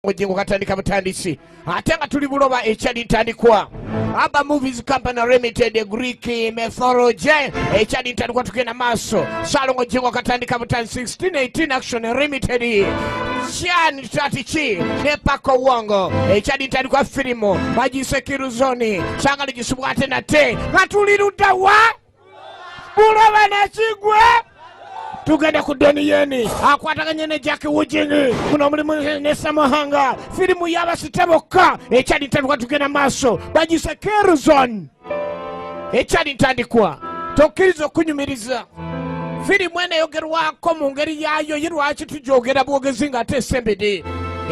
Ojengo katandika butandisi atenga tuli buloba echadi ntandikwa Aba Movies Company Limited Greek Mythology echadi ntandikwa tukena maso Salongo jengo katandika butandisi 1618 Action Limited Chiani Strategy Nepako Wongo echadi ntandikwa filimo Majise Kiruzoni Sangali jisubwate na te Ngatuliruda wa buloba na chigwe tugenda ku Doniyeni akwataganye ne Jack Wujingi kuno mulimu ne Samahanga filimu y'abasiteboka echadi ntandikwa tugenda maso bagise Kerzon echadi ntandikwa tokkiriza okunyumiriza filimu ene yogerwako mu ngeri yayo yirwaki tujogera bwogezi nga ate sembede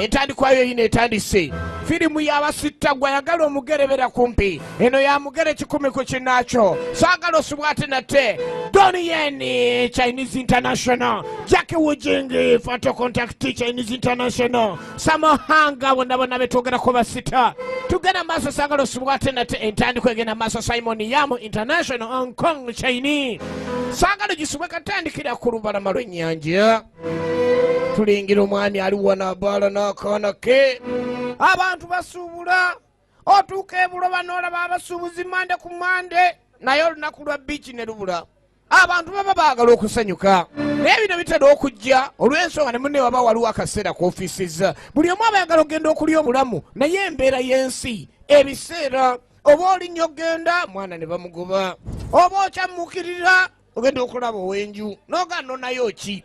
entandikwayo yine etandise filimu y'abasitagwa yagala omugerebera kumpi eno ya mugere 10 ku kinacho sagala osubwate nate Doniyeni Chinese International Jack Wujingi Photo Contact Chinese International Samahanga wona betogera ko basita tugena maso sagala osubwate nate entandikwa egena maso Simon Yamo International Hong Kong Chinese sagala gisubwe katandikira ku lubalama lw'ennyanja tulingira omwami ali wana bala n'akaana ke abantu basubula otuuka ebuloba n'olaba abasuubuzi mande ku mande naye olunaku lwa biiki ne lubula abantu baba baagala okusanyuka naye bino bitera okujja olw'ensonga ne munne waba waliwo akaseera k'ofiisiza buli omu abayagala okgenda okulya obulamu naye embeera y'ensi ebiseera oba olinnyo ogenda mwana ne bamugoba oba okyammuukirira ogenda okulaba ow'enju n'ogano nayo ki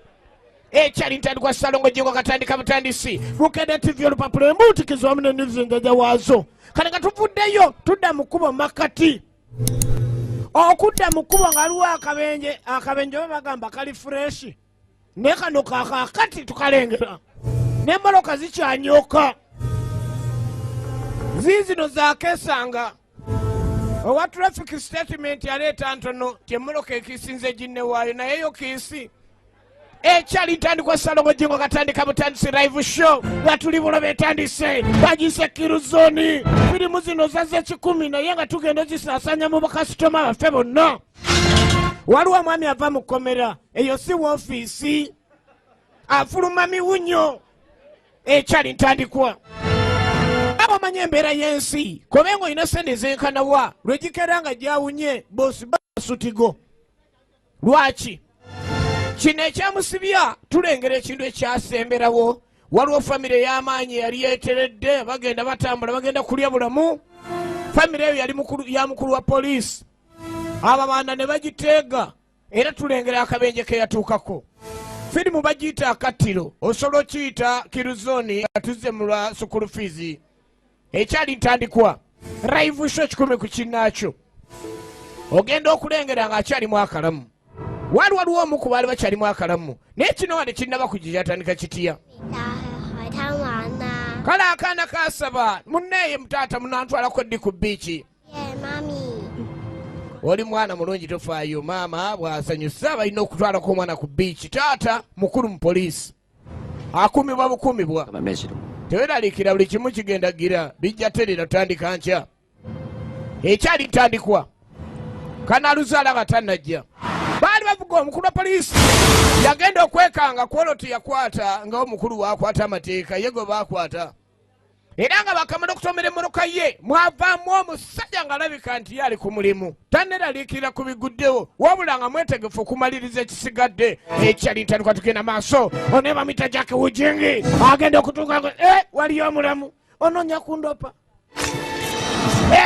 echali ntandikwa Salongo jengo katandika butandisi Bukede TV olupapula embutikizo wamu n'enzingeja waazo kale nga tuvuddeyo tudda mu kkubo makati okudda mu kkubo nga aliwo akabenje bagamba kali fresh ne kano kakati tukalengera n'emmoloka zikyanyooka ziizino zakesanga owa traffic statement yaleeta ntono tyemmoloka ekiisinze ginne waayo naye yo kiisi echali ntandikwa Salongo jengo katandika butandisi live show yatuli buloba etandise bagise Kiruzoni filimu zino zaze 10 naye nga tugenda zisasanya mu bakasitoma baffe bonna waliwo mwami ava mu kkomera eyo si woofiisi afuluma miwunyo echali ntandikwa abamanya embeera y'ensi kobenga olina sente ezenkanawa lwegikera nga gyawunye bosi basutigo lwaki kino ekyamusibya tulengera ekintu ekyasemberawo waliwo famire y'amaanyi yali yeeteredde bagenda batambula bagenda kulya bulamu famire eyo yali ya mukulu wa poliisi ababaana ne bagiteega era tulengera akabenje ke yatuukako firimu bagiyita akattiro osobola okiyita Kiruzoni atuzze mu lwa sukulu fiizi ekyali ntandikwa live show 10 ku kinaakyo ogenda okulengera ng'akyalimu akalamu waliwo omu ku baali bakyalimu akalamu naye kino wadde kinnaba kujja yatandika kitya kale akaana kasaba munneeye mutaata munantwalako ddi ku biiki oli mwana mulungi tofaayo maama bw'asanyusa balina okutwalako omwana ku biiki taata mukulu mu poliisi akumibwa bukumibwa teweraliikira buli kimu kigenda gira bijja terera tutandika nkya ekyali ntandikwa kanaluzaala nga tannajja baali bavuga omukulu wa poliisi yagenda okwekanga kwoloti yakwata nga omukulu waakwata amateeka ye gwe baakwata era nga bakamala okutomera emmoloka ye mwavaamu omusajja ng'alabika nti ye ali ku mulimu tanneraliikirira ku biguddewo wabula nga mwetegefu okumaliriza ekisigadde ekyali ntandikwa tugenda maaso ono bamuyita Jack Wujingi agenda okutuuka waliyo omulamu onoonya kundopa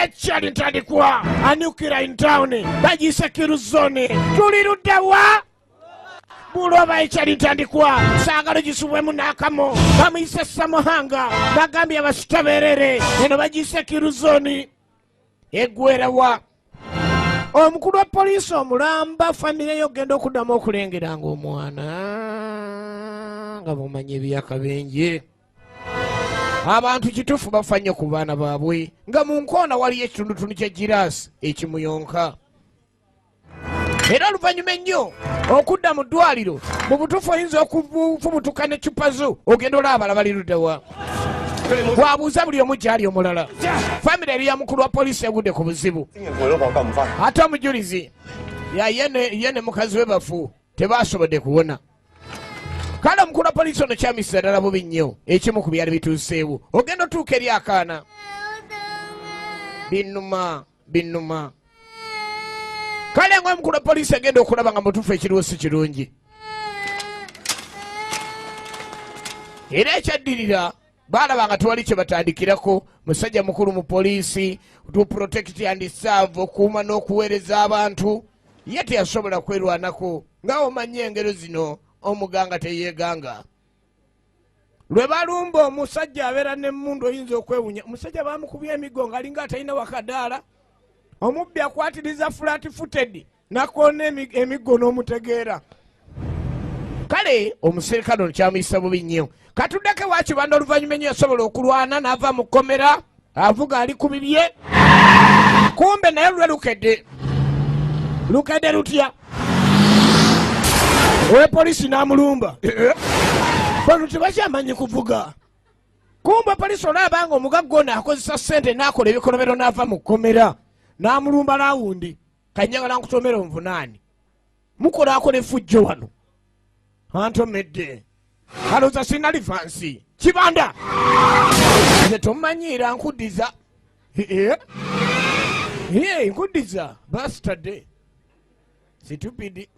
echali ntandikwa anukira in town bagise Kiruzoni tuliruddawa buloba echali ntandikwa sagalo gisubwemu n'akamo bamuyise Samahanga bagambye abasitaberere eno bagise Kiruzoni eggwerawa omukulu wa poliisi omulamba famire yogenda okuddamu okulengeranga omwana nga bumanye ebyakabenje abantu kitufu bafa nnyo ku baana baabwe nga mu nkoona waliyo ekitundutundu kya giraasi ekimuyonka era oluvannyuma ennyo okudda mu ddwaliro mu butuufu oyinza okufubutuka ne cupazo ogenda olaba abala bali luddawa bwabuuza buli omu gyali omulala famire eri ya mukulu wa poliisi egudde ku buzibu ate omujulizi ye ne mukazi we bafu tebaasobodde kuwona kale mukulu poliisi ono kyamisa ddala bubi nnyo ekimu ku byali bituuseewo ogenda otuuka eri akaana binnuma kale nga mukulu poliisi agenda okulaba nga mutuufu ekiriwo si kirungi era ekyaddirira baalaba nga tewali kye batandikirako musajja mukulu mu poliisi to protect and serve okuuma n'okuweereza abantu ye teyasobola kwerwanako nga omanye engero zino omuganga teyeeganga lwe balumba omusajja abeera n'emmundu oyinza okwewunya omusajja bamukubya emigo ng'alinga atalina wakadaala omubbi akwatiriza flat footed nakoona emigo n'omutegeera kale omuserikale ono kyamuyisa bubi nnyo katuddeko wakibanda oluvannyuma ennyo yasobola okulwana n'ava mu kkomera avuga ali ku bibye kumbe naye lwe lukedde lutya owe polisi n'amulumba bano tebakyamanyi kuvuga kumbe polisi olaba nga omugagga ono akozesa ssente n'akola ebikolobero n'ava mu kkomera n'amulumba laawundi kanjagala nkutomera omuvunaani mukolaakola effujjo wano antomedde kalooza sina livansi kibanda nze tomanyiira nkuddiza nkuddiza bastade situpidi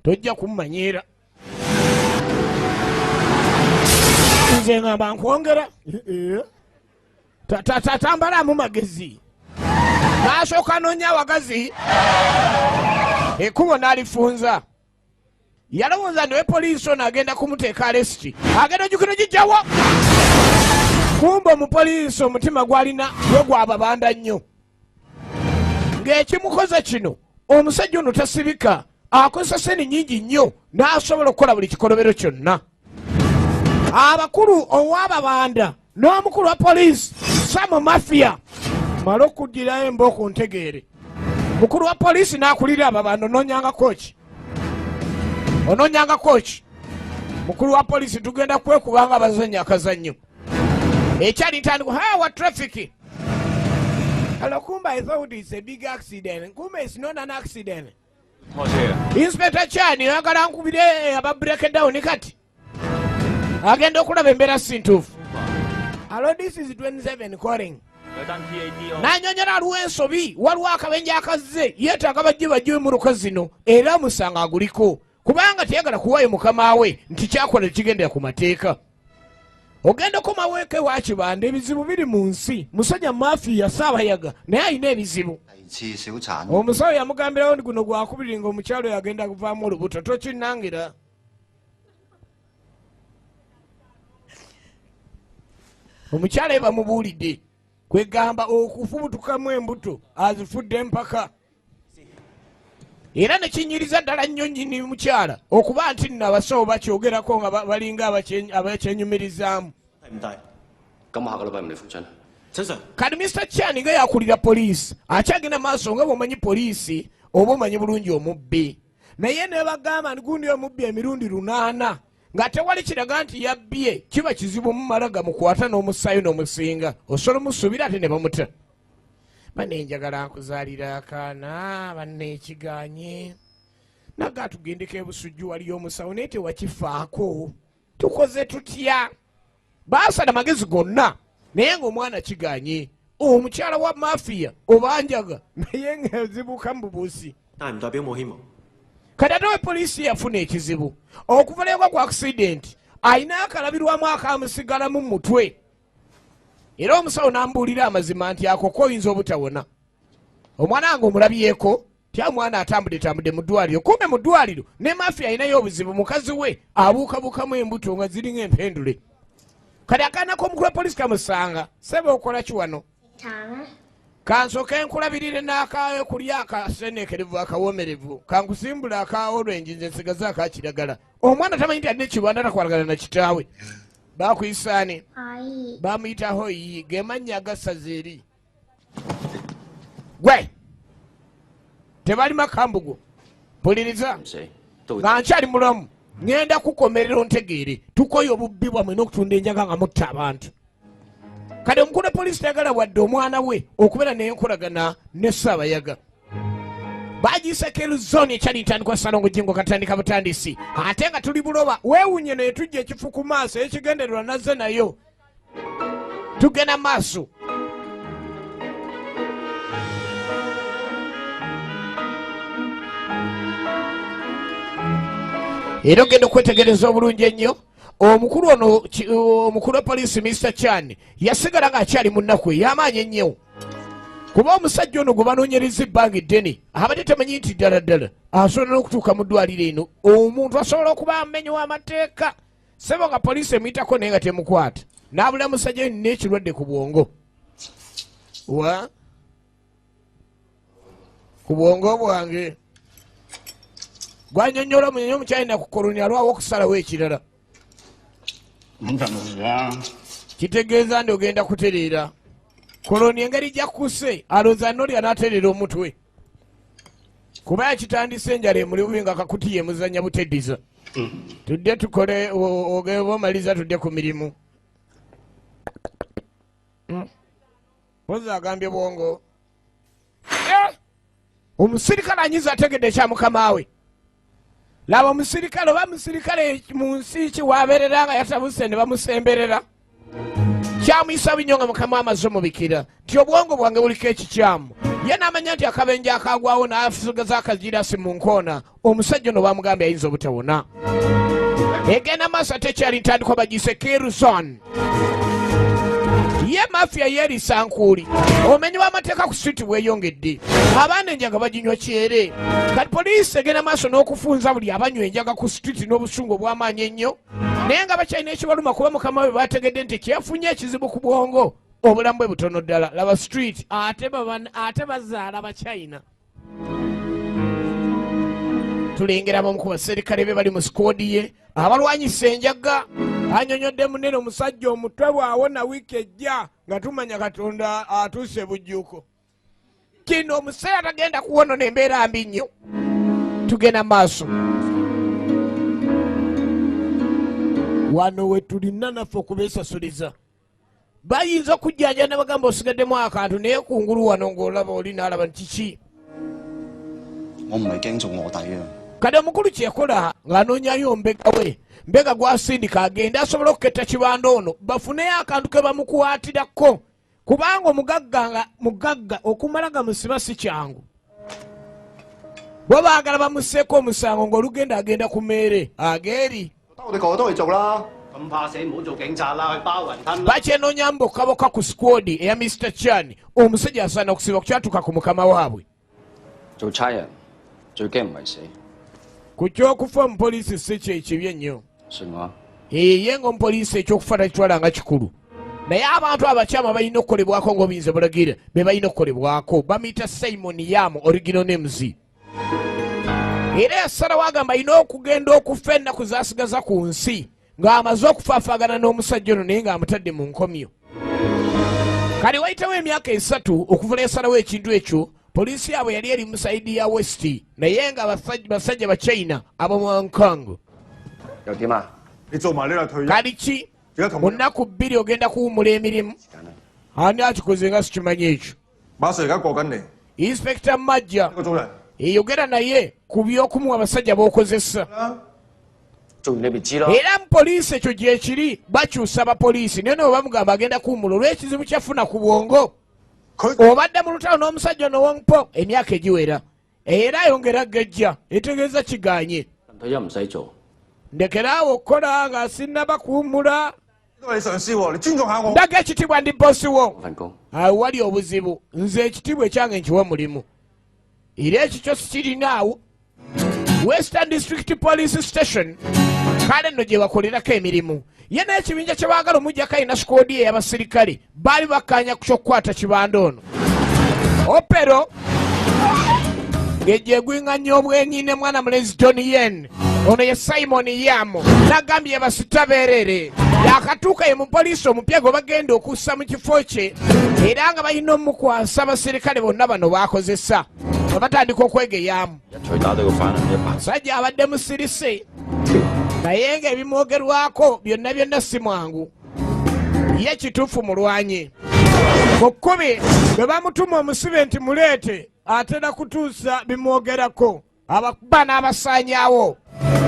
tojja kummanyiira nze ngamba nkwongera tambalamu magezi n'asooka noonya abagazi ekkubo n'alifunza yalowooza ndiwe poliisi ono agenda kumuteeka alesiti agenda ojjukira gijjawo kumbe omupoliisi omutima gwalina gwe gwababanda nnyo ng'ekimukoza kino omusajja ono tasibika akozesa sente nnyingi nnyo n'asobola okukola buli kikolobero kyonna abakulu ow'ababanda n'omukulu wa poliisi samu mafiya mala okuddirayo embooku ntegeere mukulu wa poliisi n'akulira ababanda onoonyanga koki mukulu wa poliisi tugenda kwekubanga abazannya akazannyo ekyali ntandiko wa traffic hello kumba I thought it's a big accident kumba it's not an accident Inspector Chani agala nkubire aba break down kati agenda okulaba embeera si ntuufu hello this is 27 calling nanyonyera aliwo ensobi waliwo akabenje akazze yeetaaga bajje mu zino era musanga aguliko kubanga teyagala kuwayo mukama we nti kyakola kigendera ku mateeka ogenda komaweeke wakibanda ebizibu biri mu nsi musajja mafiya saabayaga naye alina ebizibu omusawo yamugambirawo ndi guno gwakubiri nga omukyalo yagenda kuvaamu olubuto tokinnangira omukyalo bamubuulidde kwegamba okufubutukamu embuto azifudde empaka era nekinyiriza ddala nnyo nnyini mukyala okuba nti nno abasawo bakyogerako nga balinga abakyenyumirizaamu kati Mr. Chani nga yakulira poliisi akyagenda maaso nga bwomanyi poliisi oba omanyi bulungi omubbi naye ne bagamba gundi omubbi emirundi 8 nga tewali kiraga nti yabbye kiba kizibu mumala gamukwata n'omusaayo n'omusinga osobola omusuubira ate ne bamuta bane njagala nkuzaalira akaana banne ekiganye naga tugendeko ebusujju waliyo omusawo naye tewakifaako tukoze tutya baasala amagezi gonna naye ng'omwana kiganye omukyala wa mafiya obanjaga naye ng'ezibuka mu bubuusi kati ate we poliisi yafuna ekizibu okuva leegwa ku accident alina akalabirwamu akamusigalamu mu mutwe era omusawo n'ambuulira amazima nti akoko oyinza obutawona omwana wange omulabyeko tya mwana atambudde mu ddwaliro kumbe mu ddwaliro ne mafiya alinayo obuzibu mukazi we abuukabuukamu embuto nga ziri ng'empendule kati akaana k'omukulu wa poliisi kamusanga sebe okola ki wano kansooke nkulabirire n'akaayo kulya akaseneekerevu akawomerevu kankusimbula aka orange nze nsigaze akakiragala omwana tamanyi nti alina ekibanda takwalagana na kitaawe bakuyisaani bamuyitaho yi gemannya agasaza eri gwe tebali makambugo mpuliriza nga nkyali mulamu ngenda kukomerera ontegeere tukoye obubbi bwamwe n'okutunda enjaga nga mutta abantu kati omukulu wa poliisi tayagala wadde omwana we okubeera n'enkolagana ne Ssaabayaga bagiyise Keeruzone ekyalitandikwa Salongo Jingo katandika butandisi ate nga tuli buloba weewunye ne tujja ekifu ku maaso ekigendererwa nazze nayo tugenda maaso era ogenda okwetegereza obulungi ennyo omukulu ono omukulu wa poliisi Mr. Chan yasigala ng'akyali mu nnaku ey'amaanyi ennyo kuba omusajja ono gwe banoonyereza ebbanga eddene abadde tamanyi nti ddala asobola n'okutuuka mu ddwaliro eno omuntu asobola okuba amenyi w'amateeka sebo nga poliisi emuyitako naye nga temukwata n'abula musajja n'ekirwadde ku bwongo ku bwongo bwange gwanyonnyola omunyenye omukyalina ku koloni alwawo okusalawo ekirala kitegeeza ndi ogenda kutereera koloni engeri jakuse alooza nolya n'atereera omutwe kuba yakitandise enjala emuli bubi nga kakuti ye muzanya buteddiza tudde tukole ogeba omaliza tudde ku mirimu pozi agambye bwongo omusirikale anyiza ategedde ekya mukama we laba omusirikale oba musirikale mu nsi ki wabeerera nga yatabuse ne bamusemberera kyamuyisa binyo nga mukama amaze omubikira nti obwongo bwange buliko ekikyamu ye n'amanya nti akabenje akagwawo n'afugaza akagirasi mu nkoona omusajja ono bamugambye ayinza obutawona egenda maaso ate ekyali ntandikwa bagiyise Keeruzone ye mafiya yeerisa nkuuli omenyi w'amateeka ku street bweyongedde abaana enjaga baginywa kyere kati poliisi egenda maaso n'okufunza buli abanywa enjaga ku street n'obusungu obw'amaanyi ennyo naye nga bakyalina ekibaluma kuba mukama we bategedde nti kyefunye ekizibu ku bwongo obulamu bwe butono ddala laba street ate bazaala bakyayina tulengeramu omu ku baserikale be bali mu sikoodi ye abalwanyisa enjaga anyonyodde munene omusajja omutwe bwawona wiiki ejja nga tumanya katonda atuuse bujjuuko kino omuseera tagenda kuwonona embeera mbi nnyo tugenda maaso wano we tulina naffe okubeesasuliza bayinza okujjanja ne bagamba osigaddemu akantu naye kungulu wano ng'olaba oli n'alaba kiki kade omukulu kyekola ng'anoonyayo mbega we mbega gwasindika agende asobola okuketta kibanda ono bafuneyo akantu ke bamukwatirako kubanga omugagga okumala gamusiba si kyangu bo baagala bamusseeko omusango ng'olugenda agenda ku meere ageeri bakyenoonya mbokkaboka ku squadi eya Mr. Chan omusajja asaana okusiba kukyatuka ku mukama waabwe ku kyokufa omupoliisi si kyekibi ennyo ye ng'omupoliisi ekyokufa takitwala nga kikulu naye abantu abakyama balina okukolebwako ng'obuyinza bulagira be balina okukolebwako bamuyita Simon Yam original names era yasalawo agamba alina okugenda okufa ennaku zasigaza ku nsi ng'amaze okufaafaagana n'omusajja ono naye ng'amutadde mu nkomyo kale wayitawo emyaka 3 okuvula yasalawo ekintu ekyo poliisi yaabwe yali eri mu saidi ya west naye nga basajja ba China ab'omu Hong Kong kali ki mu nnaku 2 ogenda kuwumula emirimu ani akikoze nga sikimanyi ekyo inspector Majja eyogera naye ku by'okumuwa abasajja b'okozesa era mu poliisi ekyo gyekiri bakyusa bapoliisi naye no bamugamba agenda kuwumula olw'ekizibu kyafuna ku bwongo obadde mu lutalo n'omusajja ono wongpo emyaka egiwera era ayongera gejja etegeeza kiganye ndekeraawo okukola nga sinnaba kuwumula ndaga ekitibwa ndi bosi wo awo wali obuzibu nze ekitibwa ekyange nkiwa mulimu era ekikyo sikirinaawo Western District Police Station kale nno gye bakolerako emirimu ye n'ekibinja kye baagala omujjako alina sikoodi ey'abasirikale baali bakkaanya ku ky'okukwata kibanda ono opero ng'ejja egwinganya obwenyine mwana mulenzi Donnie Yen ono ye Simon Yam n'agambye basitabeerere yakatuuka ye mupoliisi omupya gwe bagenda okussa mu kifo kye era nga balina omukwasa abasirikale bonna bano baakozesa nga batandika okwegeyaamu musajja abadde musirise naye ng'ebimwogerwako byonna byonna si mwangu ye kituufu mulwanye mu kkubi bwe bamutuma omusibe nti muleete atera kutuusa bimwogerako abakuba n'abasaanyaawo.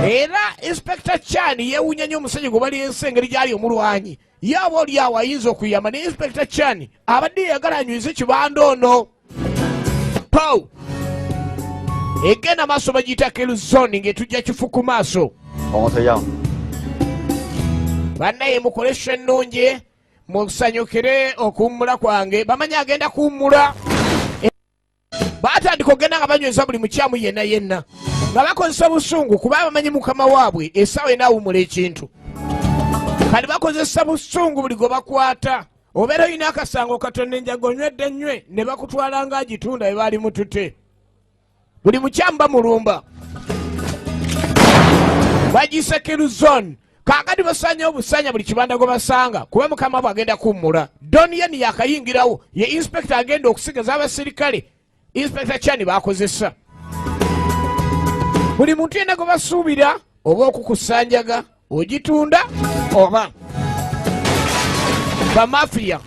Era Inspector Chan yeewuunya nnyo omusajja gwe bali ensengeri gy'ali omulwanyi. Ye aba oli awo ayinza okuyamba ne Inspector Chan abadde yagala anywize kibanda ono. Pow! Egenda maaso bagiyita Kill Zone ng'etujja kifu ku maaso. Bannaye mukolesha ennungi musanyukire okuwummula kwange. Bamanyi agenda kuwummula. Baatandika okugenda nga banyweza buli mukyamu yenna yenna nga bakozesa busungu kuba bamanyi mukama waabwe essaawa enaawummula ekintu. Kati bakozesa busungu buli gwe bakwata. Obeera olina akasango katonda enjaga onywedde nnywe ne bakutwala ng'agitunda bwe baali mutute. Buli mukyamu bamulumba. Bagiyise Kill Zone. Kaakati basaanyawo busanya buli kibanda gwe basanga kuba mukama waabwe agenda kuwummula. Donnie Yen yakayingirawo ye inspector agenda okusigaza abaserikale. Inspector Chan bakozesa. Buli muntu yenna gwe basuubira oba okukusanjaga ogitunda oba bamafiya.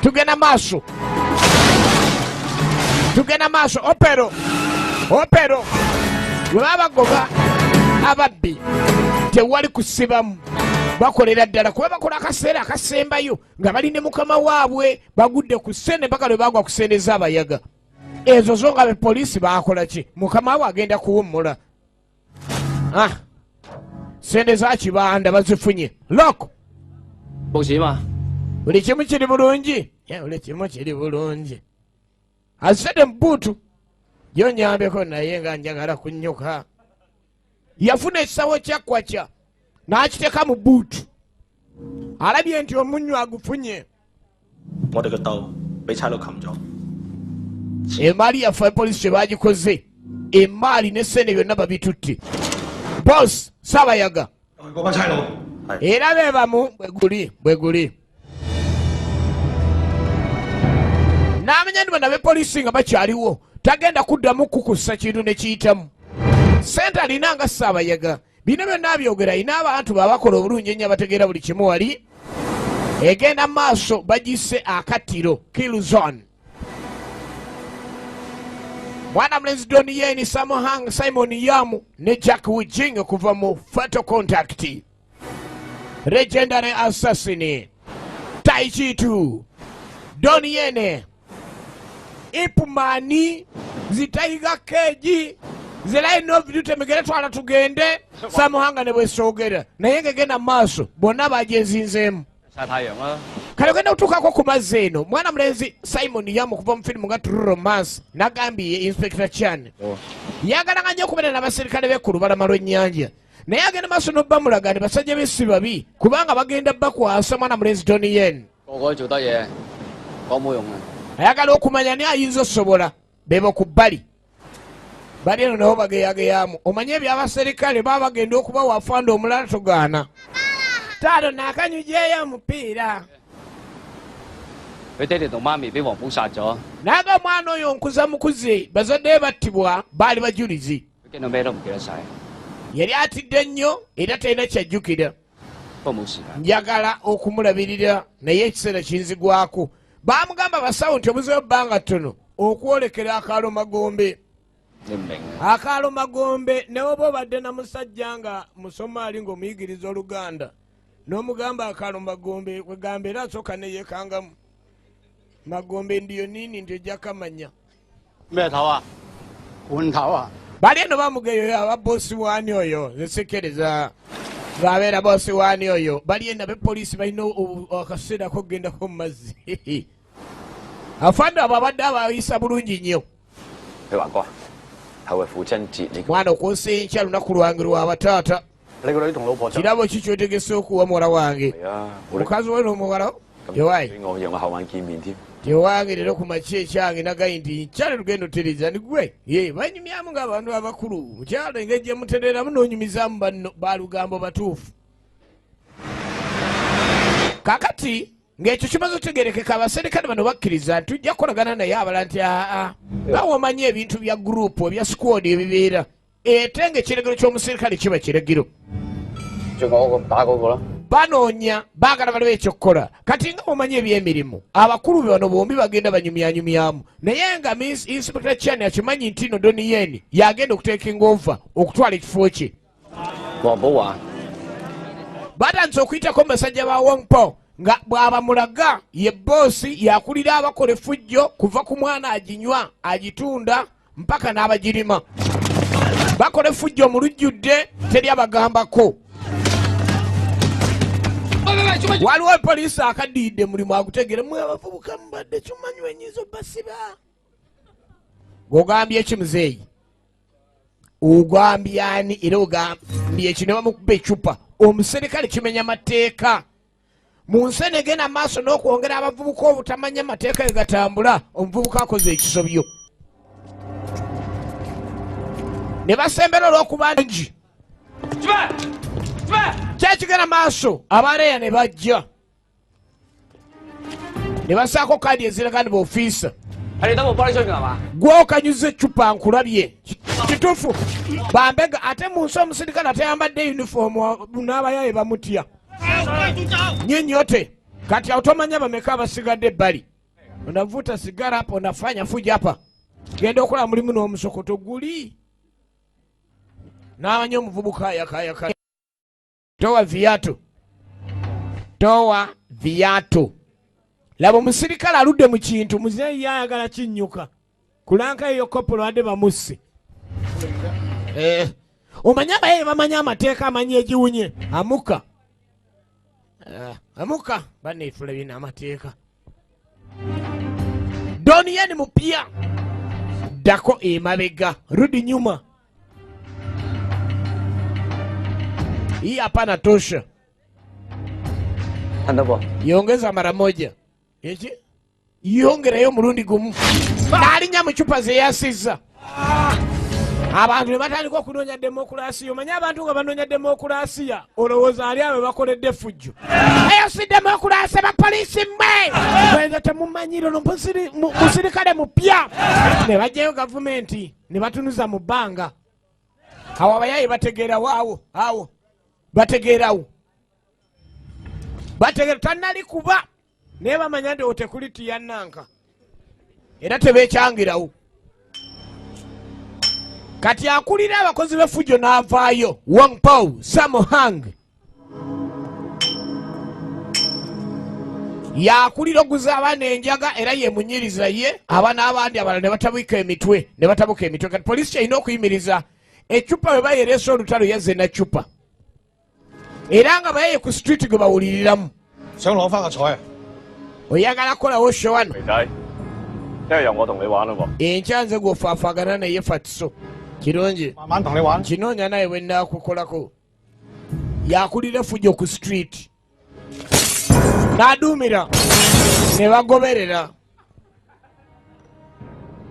Tugenda maaso. Tugenda maaso. Opero bwe baba bagoba ababbi tewali kusibamu. Bakolera ddala kuba bakola akaseera akasembayo nga bali ne mukama waabwe bagudde ku ssente mpaka lwe bagwa kusendeza abayaga. Ezo zo nga bepoliisi baakola ki? Mukama waabwe agenda kuwummula. Ssente za kibanda bazifunye. Loko buli kimu kiri bulungi. Buli kimu kiri bulungi. Azadde mu buutu gyonyambeko naye nga njagala kunnyuka. Yafuna ekisawo kyakwakya n'akiteeka mu buutu. Alabye nti omunnyo agufunye. Emaali yaffe poliisi kye baagikoze. Emaali n'essente byonna babitutte. Boss Saabayaga. Era beebamu bwe guli. N'amanya ndi bana b'epoliisi nga bakyaliwo tagenda kuddamu kukussa kintu ne kiyitamu. Ssente alina nga Saabayaga. Bino byonna byogera ina abantu babakola obulungi ennyo abategeera buli kimu wali. Egenda maaso bagisse akattiro Kill Zone. Mwana mulenzi Donnie Yen, Sammo Hung, Simon Yam ne Jack Wujing kuva mu Fatal Contact. Legendary Assassin. Tai Chi 2. Donnie Yen. Ip Man. Zitaiga Keji. Zelayi no vidu temegere twala tugende. Sammo Hung ne bwesogera. Naye ngegenda maaso bonna bajezinzeemu. Kale genda utukako ku mazzi eno. Mwana mulenzi Simon Yam kuva mu firimu nga True Romance nagambye Inspector Chan yagalanga nnyo okubeera n'abaserikale be ku lubalama lw'ennyanja, naye agenda maaso n'obbamulaga nti basajja be si babi kubanga bagenda bakwasa mwana mulenzi Donnie Yen. Ayagala okumanya ni ayinza osobola bebo ku bbali bali eno nabo bageyageyamu. Omanye ebyabaserikale baba bagenda okuba wafanda omulala togaana. Talo nakanyujeyo omupiira. Naga omwana oyo nkuza mukuze bazadde battibwa baali bajulizi. Yali atidde nnyo era talina kyajjukira. Njagala okumulabirira naye ekiseera kinzigwako. Baamugamba basawo nti obuzeyo bbanga ttono okwolekera akaalo Magombe. Akaalo Magombe ne oba obadde na musajja nga Musomaali ng'omuyigiriza Oluganda n'omugamba akaalo Magombe kwegamba era asooka ne yeekangamu. Magombe ndiyo nini ndio jakamanya. Metawa. Untawa. Bali eno bamugeyo ya bosi wani oyo zesekereza. Gabeera bosi wani oyo. Bali eno be police balino akasera ko genda ko mazzi. Afanda ababadde abayisa bulungi nnyo. Ewako. Hawe fuchanti. Mwana okose ncha lunaku lwange lwa batata. Kirabo kikyotegese okuwa muwala wange. Mukazi we n'omuwala. Tewaayi. Tewange lero ku makya ekyange nagayi nti nkyale lugendo tereza ndi gwe banyumyamu ng'abantu abakulu mukyalo engeri gye mutereramu n'onyumizaamu banno balugambo batuufu. Kakati ng'ekyo kimaze otegerekeka abaserikale bano bakkiriza nti tujja kukolagana naye abala nti nga wamanye ebintu bya gurupu ebya squad ebibeera ate ng'ekiregero ky'omuserikale kiba kiregero. 最後我打嗰個啦。 banoonya baagala baliwo ekyokukola kati nga mumanyi ebyemirimu abakulu bano bombi bagenda banyumyanyumyamu naye nga inspector Chan akimanyi nti no Donnie Yen yagenda okuteekinga ova okutwala ekifo kye. 黃寶華 batandise okuyitako musajja ba Wongpo nga bw'abamulaga ye boosi yakulira abakola effujjo kuva ku mwana aginywa agitunda mpaka n'abagirima bakola effujjo mu lujjudde teri abagambako. Waliwo poliisi akaddiidde mulimu agutegere mwe abavubuka mubadde kimanyi wenyiza obbasiba. G'ogambye ki muzeeyi? Ogambye ani era ogambye ki ne bamukuba ecupa? Omuserikale kimenya mateeka. Mu nsi eno egenda maaso n'okwongera abavubuka obutamanya amateeka ge gatambula omuvubuka akoze ekisobyo. Ne basembera olw'okuba ngi kyekigenda maaso abaleeya ne bajja ne basaako kaadi eziraga ndi b'ofiisa. 係你等我幫你追佢係嘛？ gw'okanyuza eccupa nkulabye kituufu bambega ate mu nsi omusirikale atayambadde yunifoomu n'abayaye bamutya nyinyote kati automanya bameka abasigadde ebbali onavuta sigara hapo onafanya fuja hapa genda okola mulimu n'omusokoto guli n'amanya omuvubuka yakayaka towa viatu laba omusirikale aludde mu kintu muzeeyi yayagala kinnyuka kulanka eyo kopolo wadde bamusse omanye abaye bamanya amateeka amanyi egiwunye amuka baneefula byena amateeka. Donnie Yen mupya ddako emabega rudi nyuma hii hapana tosha. Yongeza mara moja. Eki? Yongerayo mulundi gumu. N'alinnya mu cupa ze yasizza. Abantu ne batandika okunoonya demokulasiya. Omanyi abantu nga banoonya demokulasiya olowooza ali abo bakoledde effujjo. Eyo si demokulasiya bapoliisi mmwe. Bwenza temumanyire ono musirikale mupya. Ne bajjayo gavumenti ne batunuza mu bbanga. Awo abayayi bategeerawo awo. Bategeerawo tannali kuba naye bamanya nti otekuli tiyannanka era tebeekyangirawo. Kati akulira abakozi b'effujjo n'avaayo Wongpo Sammo Hung yakulira oguza abaana enjaga era ye munyiriza ye abaana abandi abalala ne batabuka emitwe. Kati poliisi kyalina okuyimiriza eccupa bwe bayereesa olutalo yazze na ccupa era nga bayaye ku street gwe bawuliriramu. 想攞翻個彩啊！ oyagala kolawo show wano 肥仔，聽日由我同你玩咯喎。 enkya nze gw'ofaafagana naye fatiso kirungi 慢慢同你玩。 kinoonya naye bwe nnaakukolako yakulira effujjo ku street n'aduumira ne bagoberera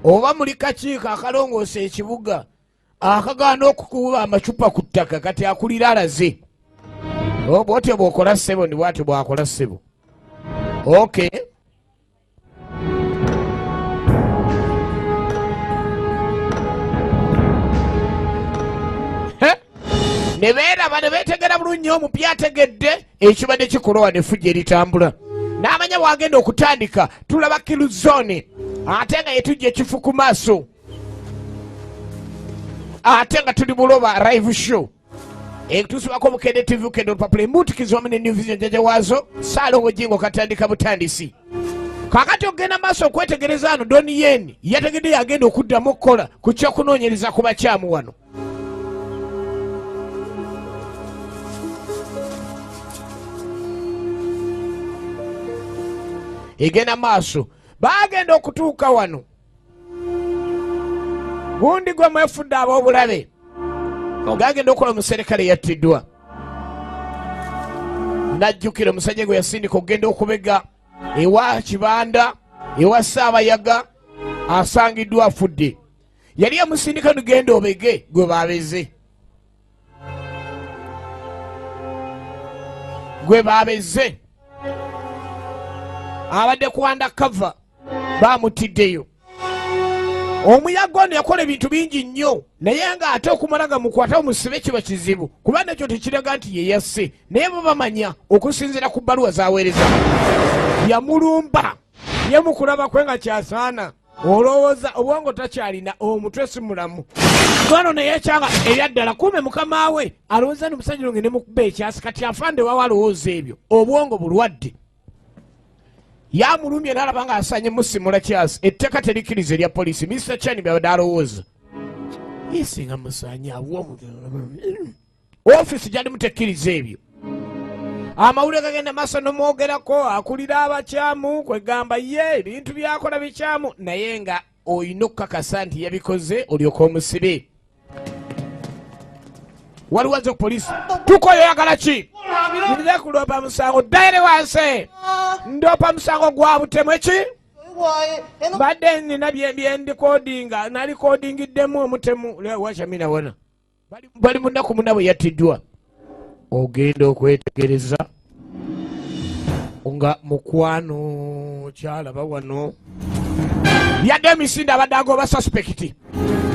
oba muli kakiiko akalongoosa ekibuga akagaana okukuba amacupa ku ttaka kati akulira alaze bwotyo bw'okola ssebo ndi bwatyo bw'akola ssebo. Okay. Ne beeraba ne beetegera bulungi nnyo omupya ategedde ekibadde kikolwa n'effujjo eritambula n'amanya bw'agenda okutandika tulaba Killzone ate nga yetujja ekifu ku maaso ate nga tuli buloba live show tusibako Bukedde TV Bukedde olupapula embutikizi wamu ne New Vision jaja waazo Ssaalongo Jingo katandika butandisi. Kakati ogenda maaso okwetegereza ano Donnie Yen yategedde yagenda okuddamu okukola ku kyokunoonyereza ku bakyamu wano. Egenda maaso bagenda okutuuka wano gundi gwe mwefudde ab'obulabe gagenda okukola omuserikale yattiddwa najjukira omusajja gwe yasindika okugenda okubega ewa Kibanda ewa Ssaabayaga asangiddwa afudde yali yamusindika nugenda obege gwe babeze abadde ku undercover bamutiddeyo Omuyaga ono yakola ebintu bingi nnyo naye nga ate okumalaga mukwata omusibe kiba kizibu kuba nakyo tekiraga nti ye yasse naye bo bamanya okusinziira ku bbaluwa z'aweereza. Yamulumba ye mu kulaba kwe nga kyasaana olowooza obwongo takyalina omutwe si mulamu. Gwano naye ekyanga eryaddala kume mukama we alowooza nti omusajja longe ne mukuba ekyasi kati afande wawa alowooza ebyo obwongo bulwadde. Yamulumye n'alaba nga asanye musimula kyasi etteeka terikiriza erya poliisi Mr. Chani byabadde alowooza. Yesinga musanya ofiisi gyali mutekkiriza ebyo. Amawulire gagenda maaso n'omwogerako akulira abakyamu kwegamba ye ebintu byakola bikyamu naye nga olina okukakasa nti yabikoze olyoka omusibe. Waliwaze ku poliisi tukoyo oyagala ki? Nze kuloopa musango ddayire wansi ndoopa musango gwa butemu eki? Badde nina byendikodinga nalikodingiddemu omutemu wachamina wona bali munaku muna bwe yattiddwa. Ogenda okwetegereza nga mukwano kyalaba wano yadde emisinde abadde agoba suspekiti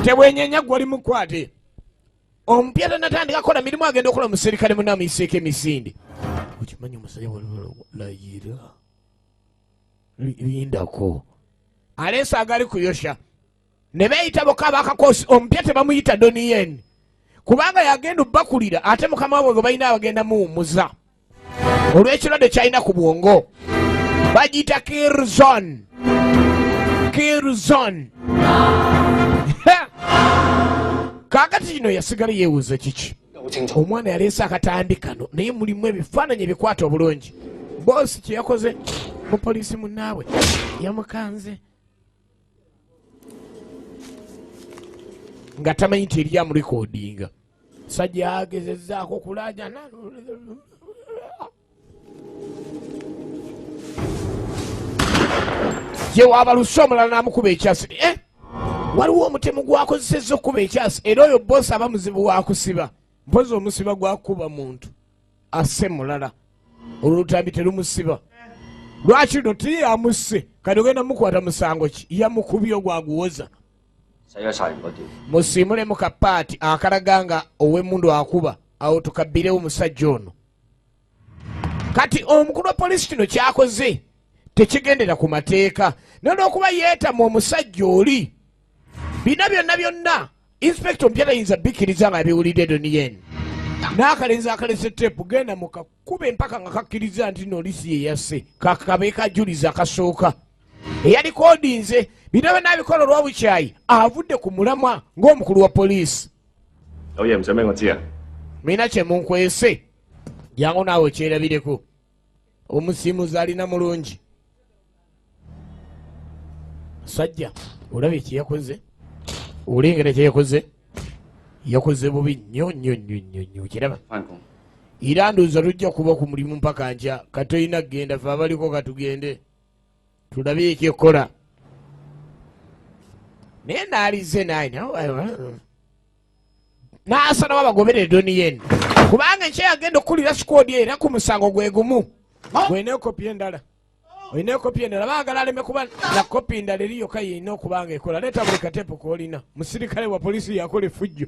tebwenyenya gwoli mukwate. Omupiira natandika kola mirimu agenda okola omuserikale muna amuyiseeko emisinde. Okimanyi omusajja walayira lindako aleesa agali kuyosha ne beeyita bokaba akakosi omupya tebamuyita Donien kubanga yagenda obbakulira ate mukama wabwe gwe balina abagenda muwummuza olw'ekirwadde kyalina ku bwongo bagiyita Kirzon. Kaakati kino yasigala yeewuuza kiki? Omwana yaleese akatambi kano naye mulimu ebifaananyi ebikwata obulungi. Boosi kye yakoze mu poliisi munnaabwe yamukanze nga tamanyi nti eri amurikodinga. Sajja yagezezzaako okulaajana ye waabaluse omulala n'amukuba ekyasi. Waliwo omutemu gwakozesezza okuba ekyasi era oyo boosi aba muzibu wakusiba mpozi omusiba gwakuba muntu asse mulala olw'olutambi terumusiba. Lwaki no tiyamusse kati ogenda mukwata musango ki? Yamukubye ogwaguwoza. Musiimule mu kapaati akalaga nga ow'emmundu akuba awo tukabbirewo omusajja ono. Kati omukulu wa poliisi kino kyakoze tekigendera ku mateeka n'olwokuba yeetamu omusajja oli bina byonna inspector mpya tayinza bikkiriza nga abiwulidde Donien. N'akalenzi akalese teepu genda mukakube empaka nga kakkiriza nti n'olisi ye yasse kakabe kajuliza akasooka eyalikodinze bino byonna abikola olw'obukyayi avudde ku mulamwa ng'omukulu wa poliisi. Mina kye munkwese jangu naawe kyerabireko omusiimuzi alina mulungi. Sajja olabye kye yakoze olengera kye yakoze yakoze bubi nnyo kiraba era ndowooza tujja kuba ku mulimu mpaka nkya katoyina kgenda fe abaliko katugende tulabe ekyekola naye naalize naye n'asalawo abagoberere Donien kubanga enkya yagenda okukulira sikoodi era ku musango gwe gumu. Gwena ekopi endala olina ekopi endala baagala aleme kuba na kopi endala eri yokka yeyina okubanga ekola. Leeta buli kateepu koolina. Musirikale wa poliisi yakola effujjo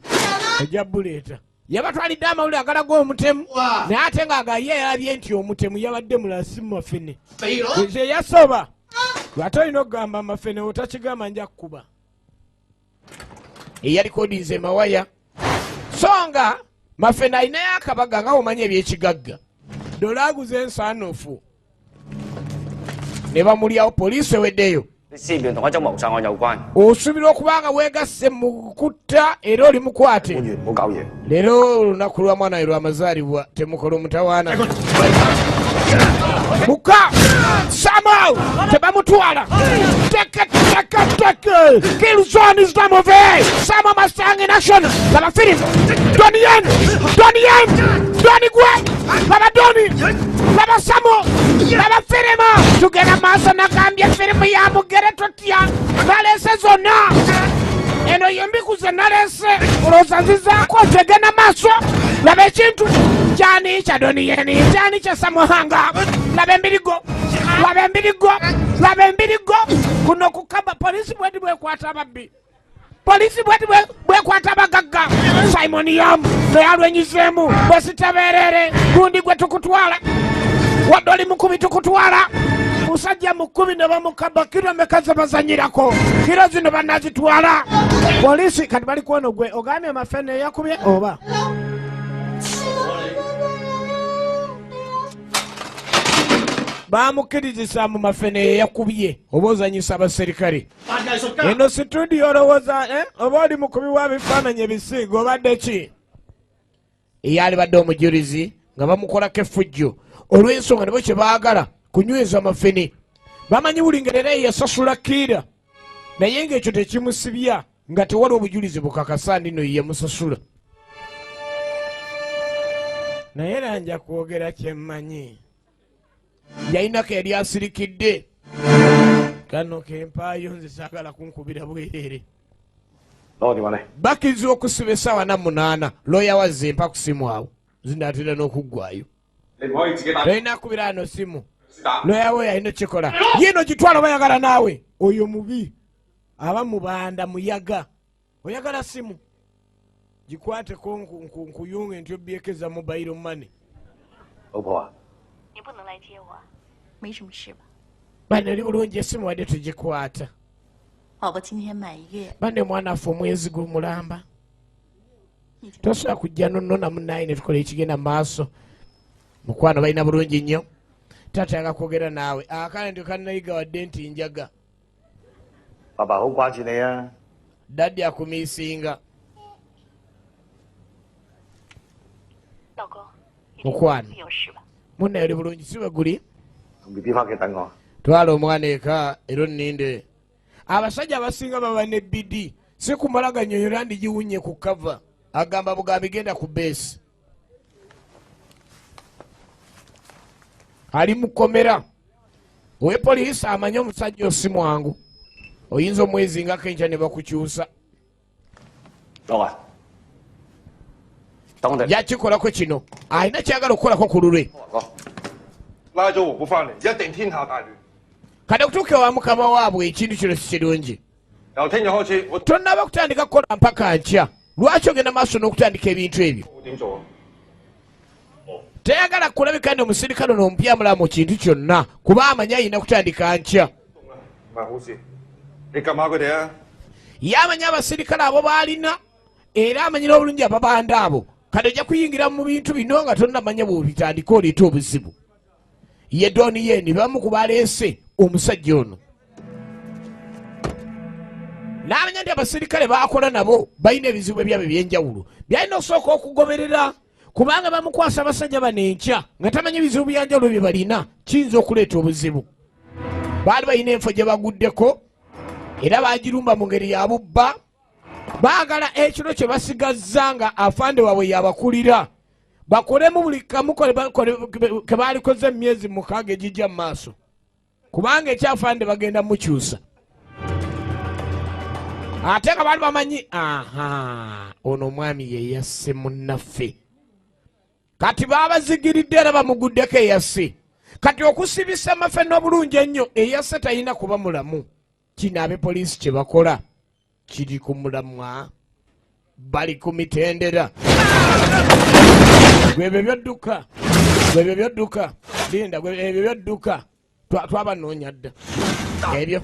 ejja buleeta. Yabatwalidde amawulire agalaga omutemu naye ate ng'agaye yalabye nti omutemu yabadde mulasi mu mafene kye yasoba ate olina okugamba amafene otakigamba nja kukuba. Eyalikodinze mawaya so nga mafene alinayo akabaga nga omanyi ebyekigagga dola aguze ensaanuufu ne bamulyawo poliisi eweddeyo. Osuubira okubanga weegasse mu kutta era oli mukwate. Leero olunaku lwa mwana we lw'amazaalibwa temukola omutawaana. Muka Samuel tebamutwala. Teke Kirzon is the movie. Samuel Mustang in action. Laba film. Donien Doni gwe laba Doni laba Samuel laba film. Tugenda maaso nakambye film ya mugere totya nalese zonna eno yembikuze nalese olowooza nzizaako tegenda maaso laba ekintu kyani kya Donien kyani kya Samuhanga laba embirigo kuno kukaba poliisi bwendi bwekwata ababbi polisi bwekwata abagagga Simon Yam neyalwenyizeemu bwesitaberere gundi gwe tukutwala wadde oli mukubi tukutwala musajja mukubi ne bamukaba kiro meka ze bazanyirako kiro zino banazitwala polisi kati bali kuona gwe ogambye amafene yakubye oba bamukirizisa mu mafene yakubye oba ozanyisa abaserikale eno studio olowooza oba oli mukubi wa bifaananyi ebisiiga obadde ki eyali badde omujulizi nga bamukolako effujjo olw'ensonga nebo kye baagala kunyweza amafene bamanyi buli ngeri era yasasula kiira naye ng'ekyo tekimusibya nga tewali obujulizi bukakasa ndino yemusasula naye era nja kwogera kyemmanyi yalinako yali asirikidde kano kempaayo nze saagala kunkubira bwerere bakiza okusiba essaawa na 8 looya wazze mpa ku simu awo zinatera n'okuggwayo tolina kubira ano simu looya we alina kikola yino gitwala bayagala naawe oyo mubi aba mubanda muyaga oyagala simu gikwateko nkuyunge nti obyekeza mobile money bane oli bulungi esimu wadde tugikwata bane mwana affe omwezi gumulamba tosobola kujja nonona munaye netukola ekigenda maaso mukwano balina bulungi nnyo taata yaga kwogera naawe akale nti kanayiga wadde nti njaga daddi akumiisinga mukwano munaye oli bulungi siwe guli twala omwana eka era onninde abasajja abasinga baba ne bidi si kumalaganya oyo landi giwunye ku kava agamba bugambi genda ku beesi ali mukomera owe poliisi amanye omusajja osi mwangu oyinza omwezi nga kenca ne bakukyusa yakikolako kino alina kyagala okukolako ku lulwe kati okutuuka ewa mukama waabwe ekintu kino sikirungi tonnaba kutandika kukola mpaka nkya lwaki ogenda maaso n'okutandika ebintu ebyo teyagala kulabika ndi omusirikale n'omupya mulamu mu kintu kyonna kuba amanyi ayina kutandika nkya yamanyi abasirikale abo baalina era amanyira obulungi ababanda abo kati ojja kuyingira mu bintu bino nga tonnamanya bwobitandika oleeta obuzibu ye doni yeni bamu kubaleese omusajja ono n'amanya nti abasirikale bakola nabo balina ebizibu ebyabwe ebyenjawulo byalina okusooka okugoberera kubanga bamukwasa abasajja bano enkya nga tamanyi ebizibu byanjawulo bye balina kiyinza okuleeta obuzibu baali balina enfo gye baguddeko era bagirumba mu ngeri ya bubba baagala ekiro kye basigazza nga afande waabwe yabakulira bakolemu buli kamu ke baalikoze emyezi 6 egijja mu maaso kubanga ekyafande bagenda mukyusa ate nga baali bamanyi ono omwami yeyasse munnaffe kati baabazigiridde era bamuguddeko eyasse kati okusibisa amafe n'obulungi ennyo eyasse talina kuba mulamu kino abepoliisi kye bakola kiri ku mulamwa bali ku mitendera gwebyo byodduka linda ebyo byodduka twabanoonya dda ebyo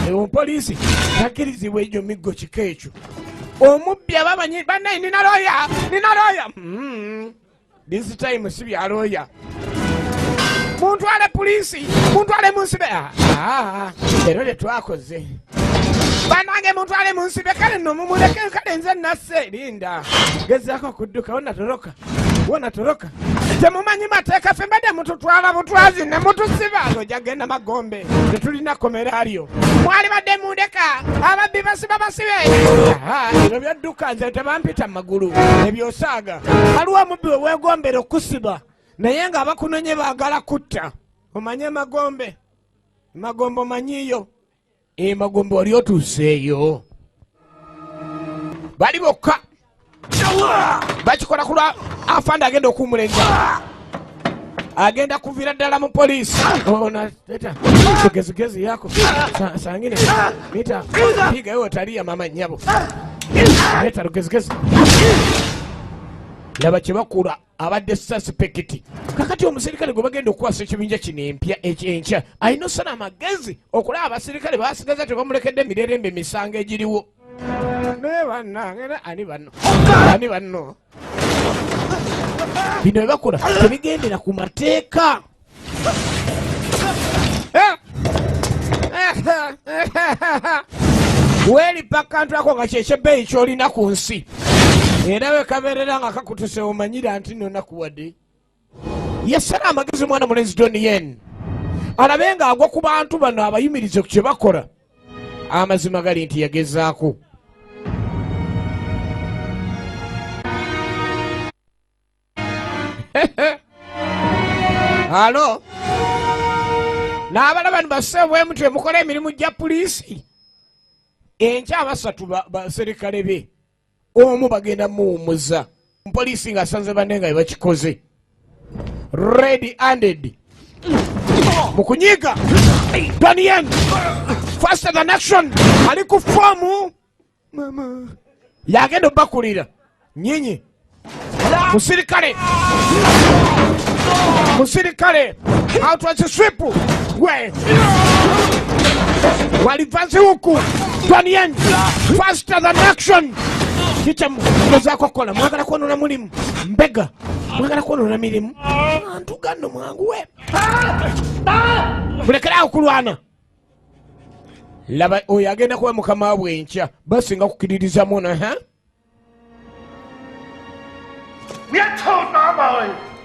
omupoliisi takkirizibwa egyo miggo kika ekyo omubbi abamanyi bannayi nina looya this time si bya looya muntwale poliisi muntwale munsibe ero lye twakoze banange muntwale munsibe kale nno mumuleke kale nze nasse linda gezaako kudduka wonatoroka temumanyi mateeka ffe mbadde mututwala butwazi ne mutusiba ng'ojja genda Magombe tetulina komeralyo mwali badde mundeka ababbi basiba basibe ebyo byadduka nze tebampita magulu ebyosaaga waliwo omubbi we weegombera okusiba naye ng'abakunonye baagala kutta omanye Magombe omanyiyo Magombe wali otuuseeyo bali bokka bakikola kulwa afande agenda okumulenga agenda kuvira ddala mu poliisi. Ona leta gezigezi yako sangine mita piga hiyo talia mama nyabo. Leta gezigezi. Laba kibakula abadde suspect. Kakati omusirikale gwe bagenda okukwasa ekibinja kino empya ekyenkya alina osana amagezi okulaba abasirikale basigaza tebamulekedde emirerembe emisango egiriwo. Ne bannange ani banno bino byebakola tebigendera ku mateeka. Weeripa akantu ako nga kyekyebeeyi ky'olina ku nsi era wekabeerera nga kakutuse omanyira nti nonakuwadde. Yasala amagezi mwana mulenzi Donnie Yen alabe nga agwa ku bantu bano abayimirize ku kye bakola. Amazima gali nti yagezaako. Halo n'abala bano baseebwe mutwe mukola emirimu gya poliisi. Enkya abasatu baserikale be omu bagenda muwumuza poliisi ng'asanze banne nga bebakikoze red handed mu kunyiga. Donnie Yen faster than action ali ku foomu yagenda obakulira nyinyi musirikale outward sweep we walivanze huku. Donnie Yen faster than action kicha muzako kola mwagala kuonona mulimu mbega mwagala kuonona mirimu antu gano mwangu we mulekera okulwana. Laba oyo agenda kuba mukama wabwe enkya basinga kukiririza muna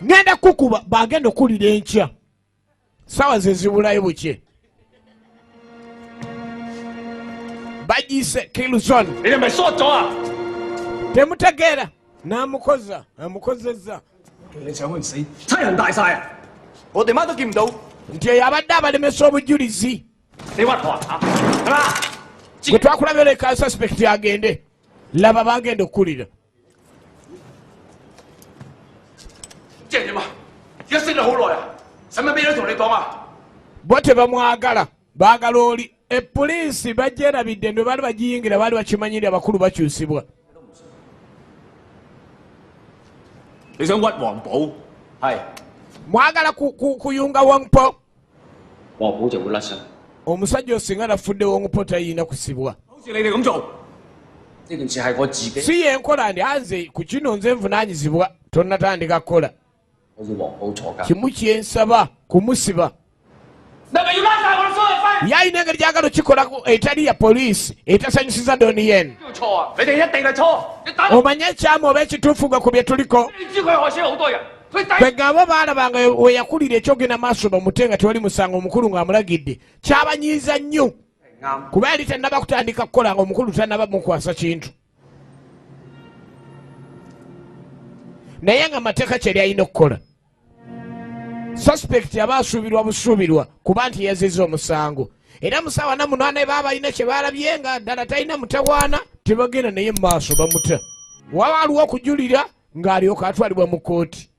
ngenda kukuba bagenda okulira enkya sawa ze zibulayo buke bagise Kilzon temutegeera n'amukoza amukozezza nti eyo abadde abalemesa obujulizi gwe twakulabye oleka suspect agende. Laba bagenda okukulira. Bo tebamwagala baagala oli. Epoliisi bagyerabidde ndo baali bagiyingira baali bakimanyiri abakulu bakyusibwa. Mwagala kuyunga Wangpo. Omusajja osinga nafudde Wangpo tayina kusibwa. Si yenkola ndi anze ku kino nze nvunaanyizibwa tonnatandika kukola. Kimu kyensaba kumusiba. Yalina engeri gyagala okikola etali ya poliisi etasanyusiza Donnie Yen. Omanye ekyamu oba ekituufu nga ku bye tuliko. Begabo baalabanga we yakulira ekyogenda maaso bamute nga tewali musango omukulu ng'amulagidde kyabanyiiza nnyo kuba yali tannaba kutandika kukola nga omukulu tannaba mukwasa kintu. Naye nga mateeka kyeri alina okukola. Suspect aba asuubirwa busuubirwa kuba nti yazizza omusango era musawa na munaana baba balina kye baalabye nga ddala talina mutawaana tebagenda naye mu maaso bamuta. Waba aliwo okujulira ng'alyoka atwalibwa mu kooti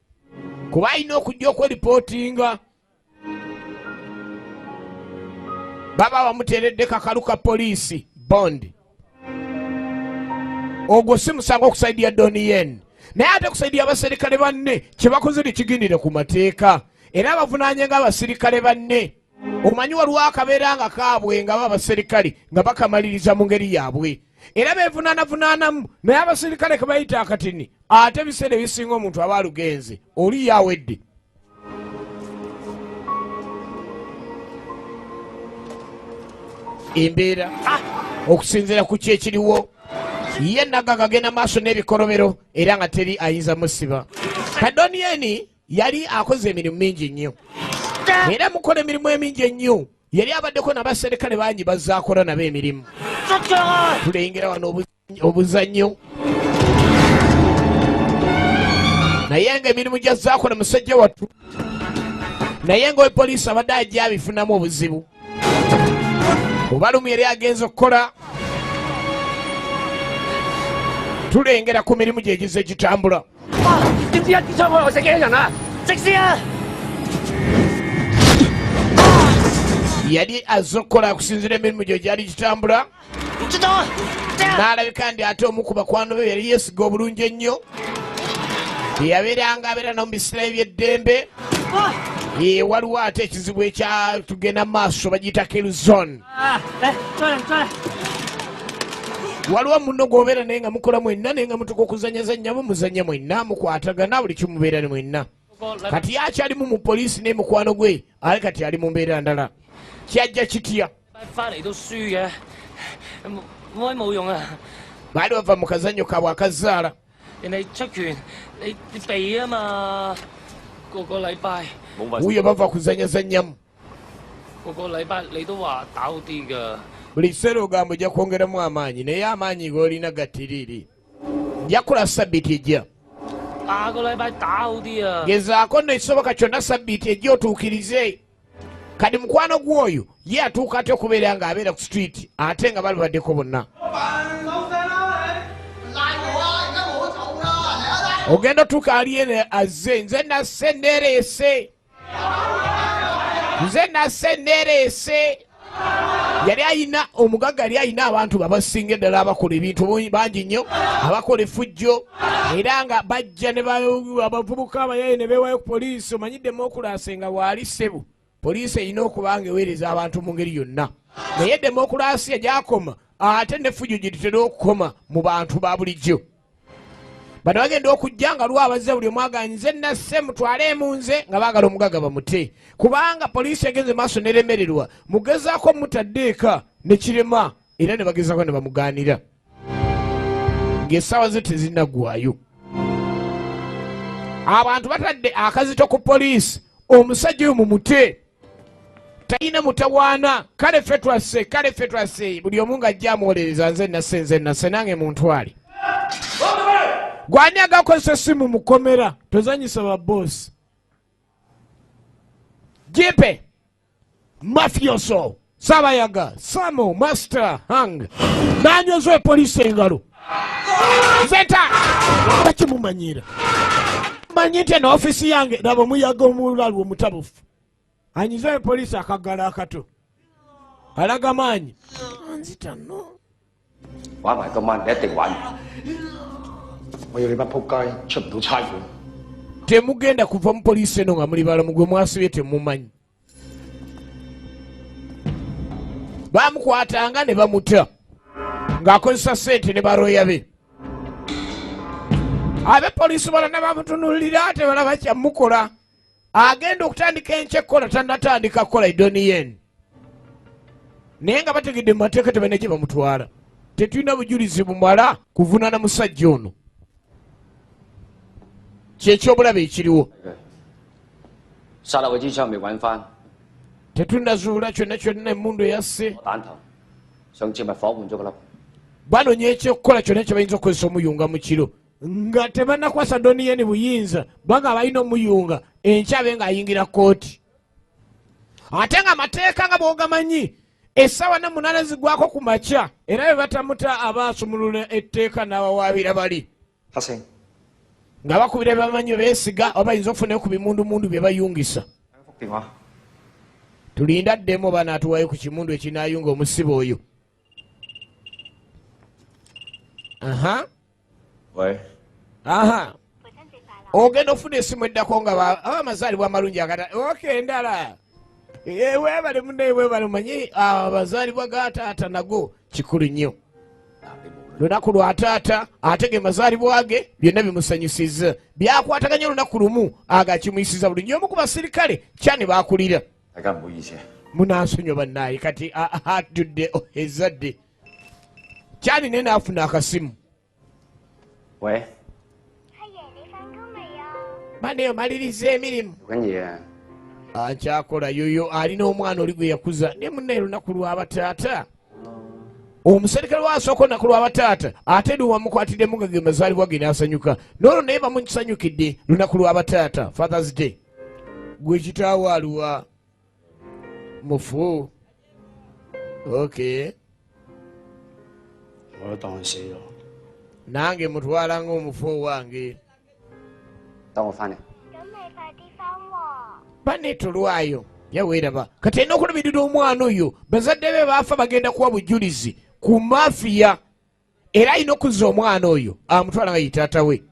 kuba alina okujja okweripootinga. Baba bamuteeredde kakalu ka poliisi bond. Ogwo si musango okusaidia Donnie Yen naye ate kusaidia abaserikale banne kye bakoze tekigendera ku mateeka era bavunaanye ng'abaserikale banne. Omanyi waliwo akabeera nga kaabwe nga b'abaserikale nga bakamaliriza mu ngeri yaabwe era beevunaanavunaanamu naye abaserikale ke bayita akatini ate ebiseera ebisinga omuntu aba alugenze oli yawedde. Embeera okusinziira ku kyekiriwo ye nagaga agenda maaso n'ebikolobero era nga teri ayinza musiba. Donnie Yen yali akoze emirimu mingi nnyo era mukola emirimu emingi ennyo yali abaddeko n'abaserikale bangi bazaakola nabo emirimu. Tulengera wano obuzannyo naye nga emirimu gyazaakola musajja wattu naye nga poliisi abadde ajja abifunamu obuzibu obalumu yali agenza okukola. Tulengera ku mirimu gye gize gitambula. yali azokkola kusinzira emirimu gyo gyali kitambula n'alabika ndi ate omu ku bakwano be yali yeesiga obulungi ennyo yabeeranga abeera no mu biseera by'eddembe waliwo ate ekizibu ekyatugenda mu maaso bagiyita keluzon waliwo muno gwobeera naye nga mukola mwenna naye nga mutuka okuzanyazanyamu muzanya mwenna mukwatagana buli kimubeera ne mwenna kati yakyalimu mu poliisi ne mukwano gwe ale kati ali mu mbeera ndala kyajja kitya baali bava mu kazanyo kaabwe akazaala wuyo bava kuzanyazanyamu buli kiseera ogamba ojja kwongeramu amaanyi naye amaanyi g'olina gattiriri njakula sabbiiti ejja gezaako nno ekisoboka kyonna sabbiiti ejja otuukirize kati mukwano gw'oyo ye atuuka ate okubeera ng'abeera ku street ate nga balibaddeko bonna ogenda otuuka ali ene azze nze nasse neereese yali ayina omugagga yali ayina abantu babasinga eddala abakola ebintu bangi nnyo abakola effujjo era nga bajja ne abavubuka abayaye ne beewayo ku poliisi omanyidde demokulaasi nga waali ssebo poliisi erina okuba nga eweereza abantu mu ngeri yonna naye demokulaasi egyakoma ate n'effujjo gye litera okukoma mu bantu ba bulijjo bano bagenda okujja nga lwa abazze buli omu agamba nze nasse mutwale mu nze nga baagala omugagga bamute kubanga poliisi egenze maaso neremererwa mugezaako mutadde eka ne kirema era ne bagezaako ne bamugaanira ng'essaawa ze tezinaggwayo abantu batadde akazito ku poliisi omusajja oyo mumute talina mutawaana kale ffe twase buli omu ng'ajja amuwolereza nze nasse nange muntwale gwani agakozesa essimu mukomera tozanyisa baboosi jipe mafioso sabayaga samo master hang nanyoza epoliisi engalo zeta bakimumanyira manyi nti eno ofisi yange laba omuyaga omulalu omutabufu anyiza epoliisi akagala akato alaga maanyi nzita no 玩埋今晚你一定玩。 我要你班仆街出唔到差館。 temugenda kuva mu poliisi eno nga muli balamu gwe mwasibye temumanyi bamukwatanga ne bamuta ng'akozesa ssente ne baroya be abepoliisi balana bamutunulira tebalaba kyamukola agenda okutandika enkyekola tanatandika kukola idoniyen naye nga bategedde mu mateeka tebalina gye bamutwala tetulina bujulizi bumala kuvunaana musajja ono kyekyobulabe ekiriwo tetunazuula kyonna kyonna emmundu eyasse banoonya ekyokukola kyonna kye bayinza okukozesa omuyunga mu kiro nga tebanakwasa doniyeni buyinza banga balina omuyunga enkyabe ng'ayingira kooti ate nga amateeka nga bwogamanyi essaawa na munaana zigwako ku makya era be batamuta abaasumulula etteeka n'abawaabira bali nga bakubira bamanyi beesiga oba bayinza okufunayo ku bimundumundu bye bayungisa tulinda ddemu bana atuwayo ku kimundu ekinaayunga omusibe oyo ogenda ofuna essimu eddako nga amazaalibwa amalungi ok ndala weebale munnaye weebale manyi abazaalibwa ga taata nago kikulu nnyo lunaku lwa taata ate ge mazaalibwa ge byonna bimusanyusiza byakwataganya olunaku lumu agakimuyisiza buli nnyo omu ku basirikale kyani baakulira munansonyiwa bannaaye kati atudde ezadde kyani naye naafuna akasimu baneyo maliriza emirimu akyakola yoyo alina omwana oli gwe yakuza naye munnaye lunaku lw'abataata omuserikale wasooka olunaku lw'abataata ate ndi wamukwatiddemu nga ge mazaalibwa ge n'asanyuka n'olwo naye bamusanyukidde lunaku lw'abataata fathers day gwe kitaawo aluwa mufu ok nange mutwala ng'omufu owange baneetolwayo yaweeraba kati alina okulabirira omwana oyo bazadde be baafa bagenda kuwa bujulizi ku mafiya era alina okuzza omwana oyo amutwala nga yitaata we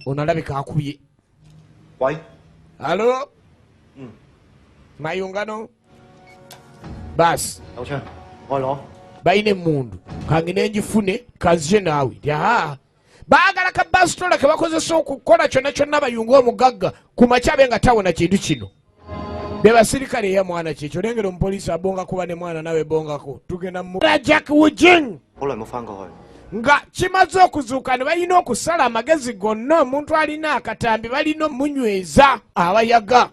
ono alabika akubye喂， alo mayungano basi 有槍，我攞。 balina emmundu kange nenjifune kanzije naawe baagala ka basitola ke bakozesa okukola kyonna kyonna bayunga omugagga ku makyabe nga tawona kintu kino be basirikale eya mwana kyekyo olengera omupoliisi abonga kuba ne mwana nawe bongako tugenda Jack Wujing 好耐冇翻過去。 nga kimaze okuzuuka ne balina okusala amagezi gonna omuntu alina akatambi balina omunyweza abayaga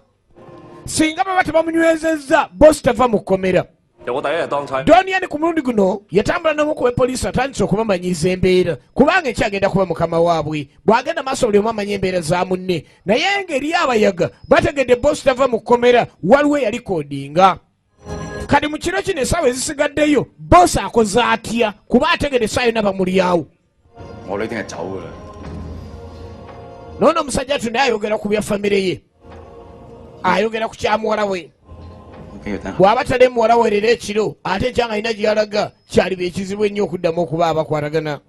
singa baba tebamunywezezza bosi tava mu kkomera 由我第一日當差， Donian ku mulundi guno yatambula n'omu ku poliisi atandise okubamanyiza embeera kubanga ekyagenda kuba mukama waabwe bw'agenda maaso buli omu amanya embeera za munne naye ng'eri abayaga bategedde bosi tava mu kkomera waliwo eyalikodinga kati mu kiro kino essaawa ezisigaddeyo bosi akoze atya kuba ategedde essaawa yonna bamulyawo 我呢啲係走㗎啦。 noono omusajja atu naye ayogera ku bya famire ye ayogera ku kya muwala we bw'aba tale muwala we leero ekiro ate ekyanga alina gye yalaga kyaliba ekizibu ennyo okuddamu okuba abakwatagana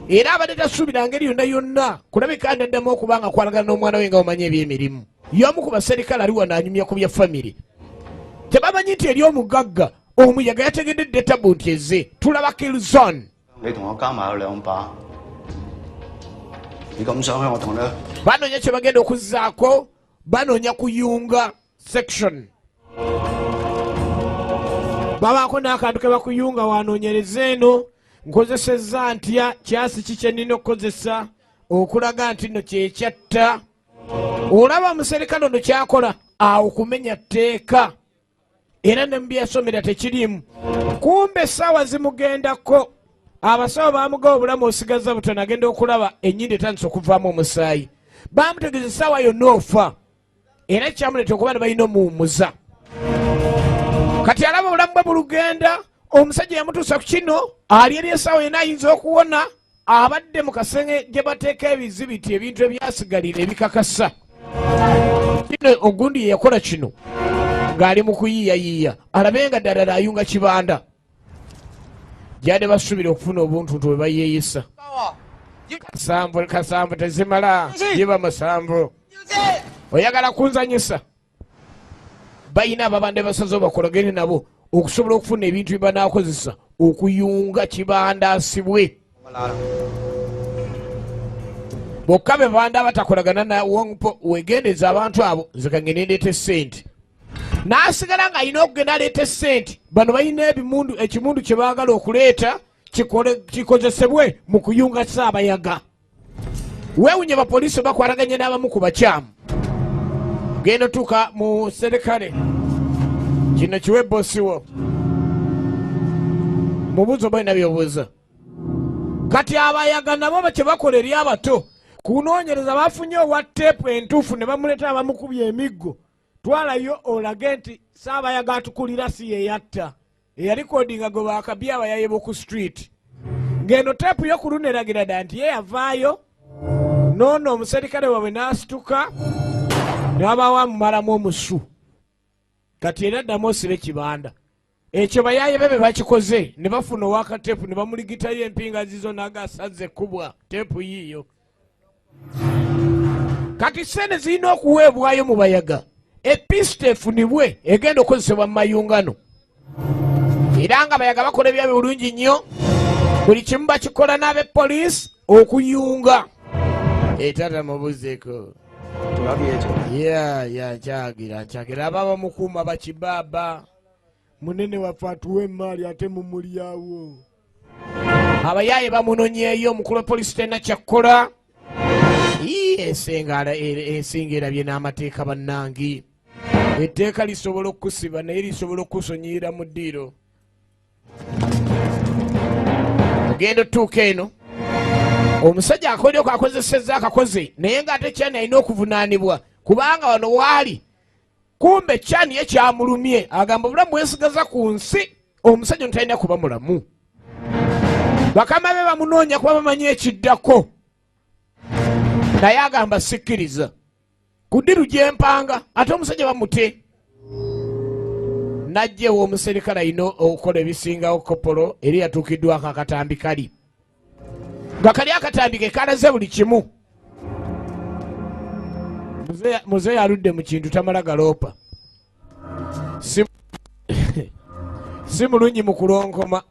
era abadde tasuubira ngeri yonna yonna kulabika ndaddamu okuba nga akwatagana n'omwana we nga omanya ebyemirimu y'omu ku baserikale ali wano anyumya ku bya famire tebamanyi nti eri omugagga omuyaga yategedde detabu nti eze tulaba Kilzon 你同我加埋有2把，你咁想我同你。 banoonya kye bagenda okuzzaako banoonya kuyunga section babaako n'akantu ke bakuyunga wanoonyereza eno nkozesezza ntya kyasi ki kye nnina okukozesa okulaga nti nno kyekyatta olaba omuserikale ono kyakola awo kumenya tteeka era ne mubyasomera tekirimu kumbe essaawa zimugendako abasawo bamugawa obulamu osigaza butono agenda okulaba ennyindi etandise okuvaamu omusaayi bamutegeeza essaawa yonna ofa era kyamuleeta okuba ne balina omuwummuza kati alaba obulamu bwe bulugenda omusajja yamutuusa ku kino ali eri essaawa yonna ayinza okuwona abadde mu kasenge gye bateeka ebizibiti ebintu ebyasigalira ebikakasa kino ogundi ye yakola kino ng'ali mu kuyiiyayiiya alabe nga ddala ayunga kibanda gyade basuubira okufuna obuntuntu bwe bayeeyisa kasambu tezimala giba musanvu oyagala kunzanyisa bayina ababande basaze bakolagene nabo okusobola okufuna ebintu bye banaakozesa okuyunga kibandasibwe bokka be banda batakolagana na wongpo wegendeza abantu abo nzekangene ndeeta sente n'asigala ng'alina okugenda aleeta sente bano balina ekimundu kye baagala okuleeta kikozesebwe mu kuyunga Saabayaga weewunye bapoliisi bakwataganye n'abamu ku bakyamu genda otuuka mu serikale kino kiwe bosi wo mubuuzo balina byobuuza kati abayaga nabo kye bakola eri abato kunoonyereza bafunye owa teepu entuufu ne bamuleeta abamukubya emiggo twalayo olage nti Saabayaga atukulira si ye yatta eyalikodinga gwe bakabya abayaye ku street ng'eno teepu yo ku luno eragira dda nti ye yavaayo noono omuserikale waabwe n'asituka ne babaawo amumalamu omusu kati era ddamu osiba ekibanda ekyo bayaye be bakikoze ne bafuna owakateepu ne bamuligitayo empingazi zo n'agasaze ekkubwa teepu yiiyo kati sente zirina okuweebwayo mu bayaga episita efunibwe egenda okukozesebwa mu mayungano era nga bayaga bakola ebyabwe bulungi nnyo buli kimu bakikola n'abepoliisi okuyunga etata mubuzeeko kyagira aba bamukuuma bakibaaba munene waffe atuwa emaali ate mumulyawo abayaye bamunonyeeyo omukulu wa poliisi talina kyakkola ensinga erabye n'amateeka bannangi etteeka lisobola okukusiba naye lisobola okukusonyiyira mu ddiiro ogenda otuuka eno omusajja akolyoko akozesezza akakoze naye ng'ate kyani alina okuvunaanibwa kubanga wano waali kumbe kyani ye kyamulumye agamba obulamu bwesigaza ku nsi omusajja ono talina kuba mulamu bakama be bamunoonya kuba bamanyi ekiddako naye agamba sikkiriza kudiru gyempanga ate omusajja bamute najjewo omuserikale alina okukola ebisingawo kopolo eri yatuukiddwako akatambi kali nga kali akatambi ke kalaze buli kimu. Muzeeyi aludde mu kintu tamala galoopa si mulungi mu kulonkoma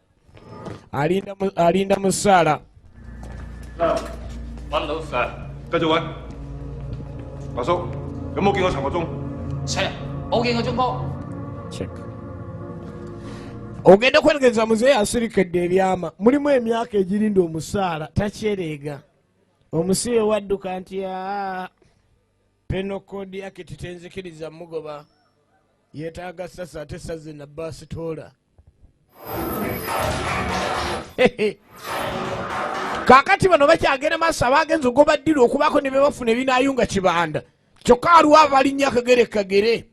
alinda musaala. 揾到晒，繼續揾。阿叔，有冇見過陳國忠？ 冇見過中哥。 ogenda okwetegereza muzeeyi asirikedde ebyama mulimu emyaka egirinda omusaala takyereega omusibe wadduka nti penokodi yake titenzikiriza mugoba yeetaaga sasa ate saze na basitoola. Kakati bano bakyagenda maaso abagenza ogobaddira okubaako ne bebafuna ebinaayunga kibanda kyokka waliwo abalinnya akagere kagere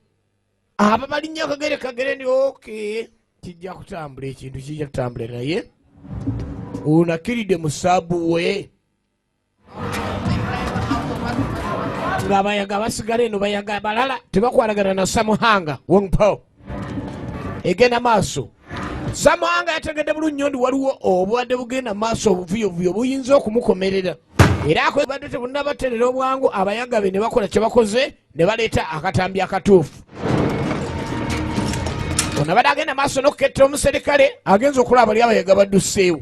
abo balinnya akagere kagere ni oke kijja kutambula ekintu kijja kutambula naye unakiridde mu saabu we ng'abayaga basigala eno bayaga balala tebakwalagana na Samuhanga Wongpo egenda maaso. Samuhanga yategedde bulungi nnyo ndi waliwo obwadde bugenda maaso obuvuyovuyo buyinza okumukomerera era akwebadde tebunabaterera obwangu abayaga be ne bakola kye bakoze ne baleeta akatambi akatuufu. Ono abadde agenda maaso n'okuketta omuserikale agenza okulaba bali abayaga badduseewo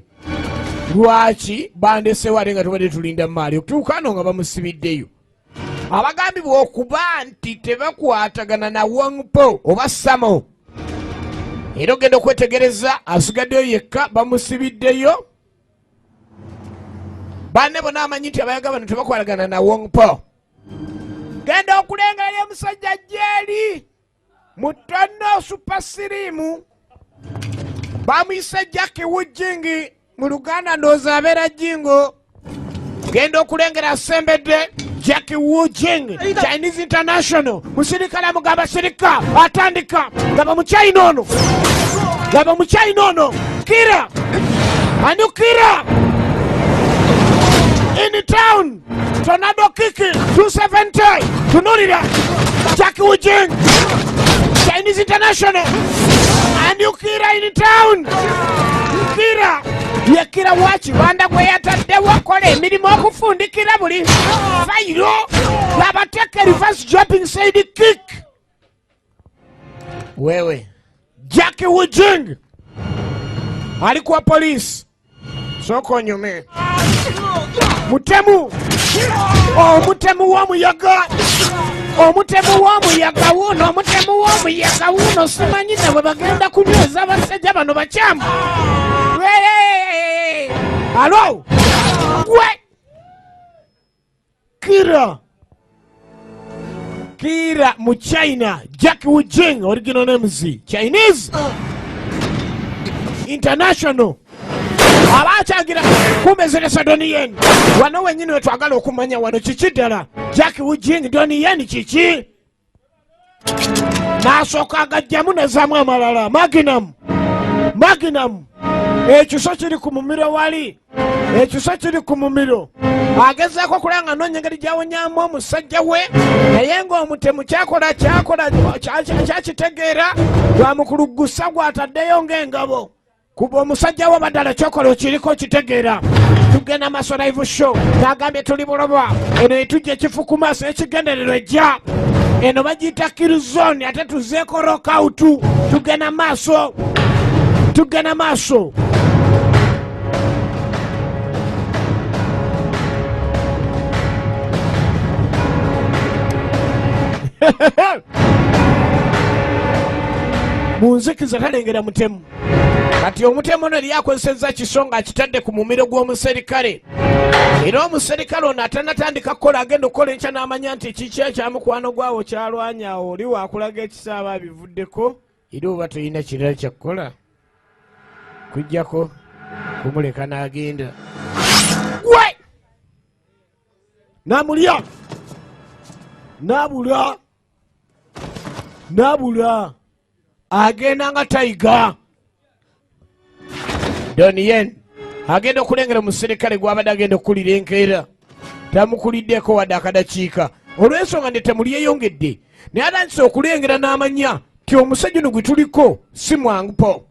lwaki bandeseewo ate nga tubadde tulinda maali okutuuka ano nga bamusibiddeyo. Abagambibwa okuba nti tebakwatagana na Wongpo oba Samo era ogenda okwetegereza asigaddeyo yekka bamusibiddeyo. Banne bonna amanyi nti abayaga bano tebakwatagana na Wongpo. Genda okulengerayo omusajja jeeri mutono supasirimu bamuyise Jackie Wujing mu Luganda ndowooza abeera Jingo. Genda okulengera asembedde Jackie Wujing Chinese International musirikale amugamba sirika atandika gaba mu China ono Kira anyu Kira in town tornado kick 270 tunulira Jackie Wujing Chinese International anyu Kira in town Kira Kira wachi banda gwe yataddewo akola emirimu okufundikira buli fayiro labateeka reverse jumping side kick. Wewe Jackie Wujing ali kwa polisi soko nyume mutemu w'omuyaga wuno simanyi ne bwe bagenda kunyweza abasajja bano bakyamu. Alo gwe Kira mu China Jackie Wujing original names Chinese International abakyagira kumezeresa Donien wano wenyini wetwagala okumanya wano kiki ddala Jackie Wujing Donien kiki nasooka agajjamu nezaamu amalala Magnum ekiso kiri ku mumiro wali agezaako okulanga anoonya engeri gyawonyamu omusajja we naye ng'omutemu kyakitegeera gwamukulugusa gwataddeyo ng'engabo kuba omusajja we baddala kyokola okiriko kitegeera. Tugenda maaso live show n'agambye tuli buloba eno etujja ekifu ku maaso ekigenderero ejja eno bagiyita kill zone ate tuzeeko rokout tugenda maaso munzikiza talengera mutemu kati omutemu ono lyakozesezza kisonga akitadde ku mumiro gw'omuserikale era omuserikale ono atanatandika kukola agenda okukola enkya n'amanya nti kiki ekyamukwano gwawo kyalwanyawo oli wakulaga ekisaaba abivuddeko era oba toyina kirala kyakukola kujjako kumuleka n'agenda gwe namulya nabula agenda nga tayiga. Donien agenda okulengera omuserikale gwabadde agenda okukulira enkeera tamukuliddeko wadde akadakiika olw'ensonga ne temuli yeyongedde naye atandise okulengera n'amanya ti omusajja ono gwe tuliko si mwangupo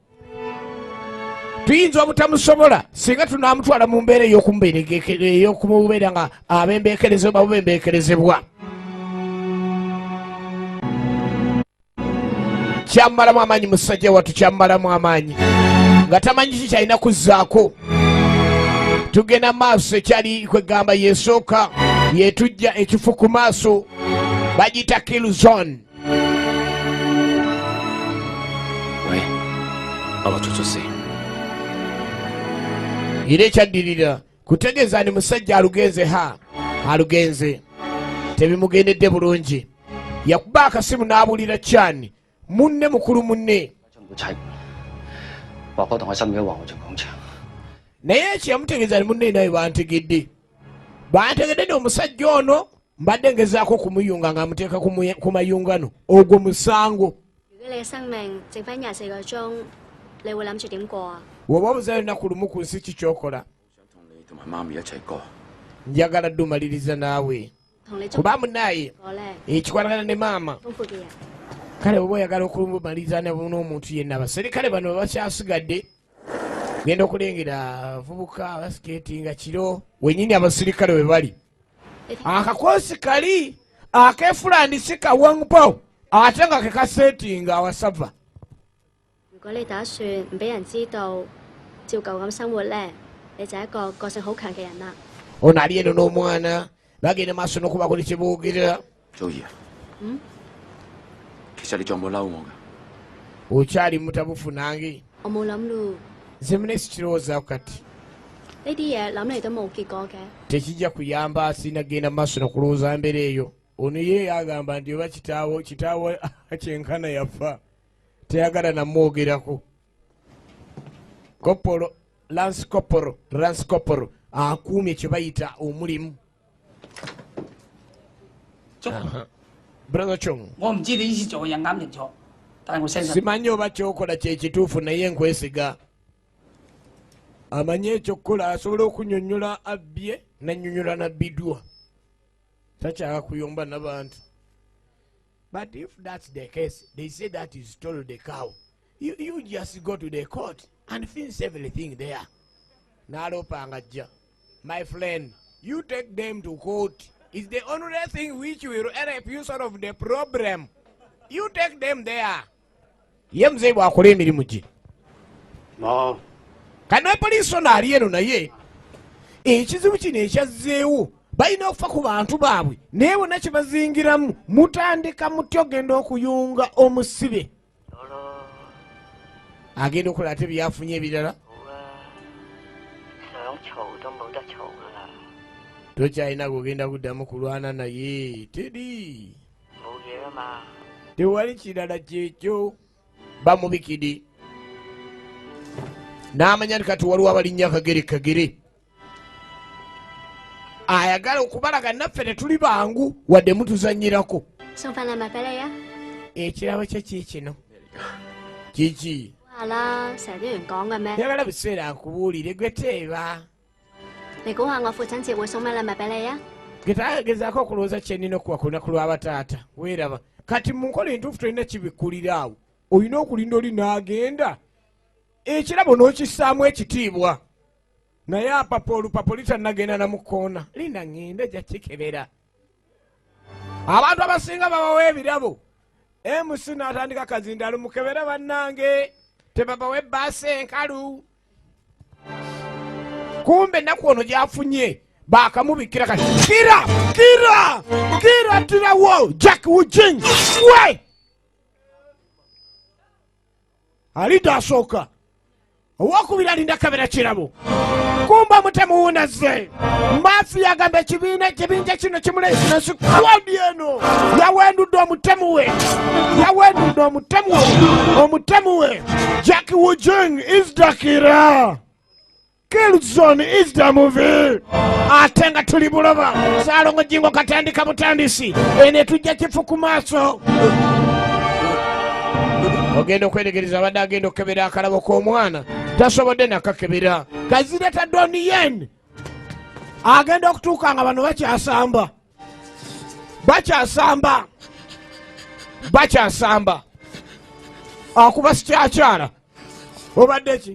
tuyinza obutamusobola singa tunamutwala mu mbeera ey'okumubeera nga abembeekerezebwa bubembeekerezebwa kyammalamu amaanyi musajja wattu kyammalamu amaanyi nga tamanyi ki kyalina kuzzaako tugenda maaso ekyali kwegamba yesooka yetujja ekifu ku maaso bagiyita kill zone era ekyaddirira kutegeeza ni musajja alugenze alugenze tebimugendedde bulungi yakuba akasimu n'abulira cyani munne mukulu munne naye ekyamutegeeza ni munne naye bantegedde ni omusajja ono mbadde ngezaako kumuyunga nga amuteeka ku mayungano ogwo musango woba obuzayo lunaku lumu ku nsi kikyokola njagala dde omaliriza naawe kuba munaye ekikwatagana ne maama kale oba oyagala okulumaliriza n'omuntu yenna abaserikale bano babakyasigadde genda okulengera abavubuka abasikeetinga kiro wenyini abasirikale we bali akakoosi kali akefulandi si kawangpo ate nga kekaseetinga awasava ono ali eno n'omwana bagenda maaso n'okubako nekyeboogera okyali mutabufu nange nze munesi kirowoozaako kati tekijja kuyamba sinagenda maaso nokulowooza mbeera eyo ono ye agamba nti oba kitaawo kyenkana yafa teyagala namwogerako lance kopolo akuumye kye bayita omulimu brother Chong simanyi oba kyokola kyekituufu naye nkwesiga amanye ekyokukola asobola okunyonyola abbye nanyonyola nabbiddwa takyaka kuyomba n'abantu but if that's the case they say that is stole the cow you just go to the court and finish everything there nalopanga jja my friend you take them to court is the only thing which will help you solve the problem you take them there ye muzeyi bwakola emirimu gye kana poliisi ono ali eno naye ekizibu kino ekyazzeewo balina okufa ku bantu baabwe naye bonna kyebazingiramu mutandika muti ogenda okuyunga omusibe agenda okola ate byafunye ebirala tokyalina gogenda kuddamu kulwana naye teri tewali kirala kyekyo bamubikidi n'amanya nti kati waliwo abalinnya kagere ayagala okubalaga naffe tetuli bangu wadde mutuzanyirako ekirabo kye kiikino kiki yagala biseera nkubuulire gwe teeba getagezaako okulowooza kyenina okuwa ku lunaku lw'abataata weeraba kati mu nkola entuufu tolina kibikkulira awo olina okulinda oli n'agenda ekirabo n'okissaamu ekitiibwa naye apapa olupapa litannagenda namukoona linda ngende jakikebera abantu abasinga babawa ebirabo MC n'atandika kazindaalo mukebera bannange tebabawa ebbaasa enkalu kumbe ennaku ono gyafunye bakamubikira kati kira tirawo Jack Wujing we alida asooka owokubiri alinda kabera kirabo kumba mutemu wunaze mafi agamba ekibinja kino kimuleesi nasikwadi eno yawendudde omutemu we Jack Wujing is the killer Kill Zone is the movie ate nga tuli buloba Salongo Jingo katandika butandisi ene tujja kifu ku maaso ogenda okwetegereza abadde agenda okukebera akalabo k'omwana tasobodde nakakebera kazireta Donnie Yen agenda okutuuka nga bano bakyasamba bakyasamba akuba sikyakyala obadde ki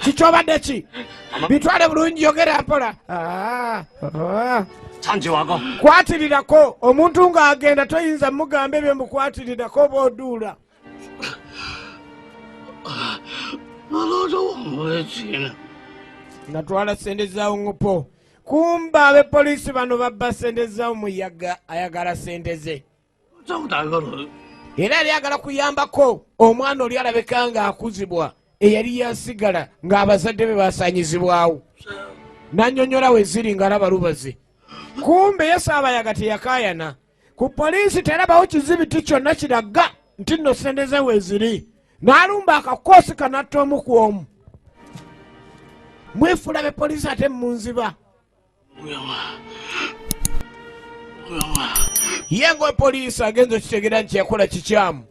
kikyobadde ki bitwale bulungi yogera mpola kwatirirako omuntu ng'agenda toyinza mugamba ebyo mukwatirirako b'oduula natwala sente zaawo ŋupo kumba abepoliisi bano babba sente zaawo muyaga ayagala sente ze era yali ayagala kuyambako omwana oli alabeka ng'akuzibwa eyali yasigala ng'abazadde be basaanyizibwawo nannyonnyola we ziri ng'alaba lubazi kumbe ye Saabayaga teyakaayana ku poliisi terabawo kizibiti kyonna kiraga nti nno sente ze we ziri n'alumba akakoosi kanatta omu ku omu mwefula be poliisi ate munziba ye ng'opoliisi agenze okitegeera nti yakola kikyamu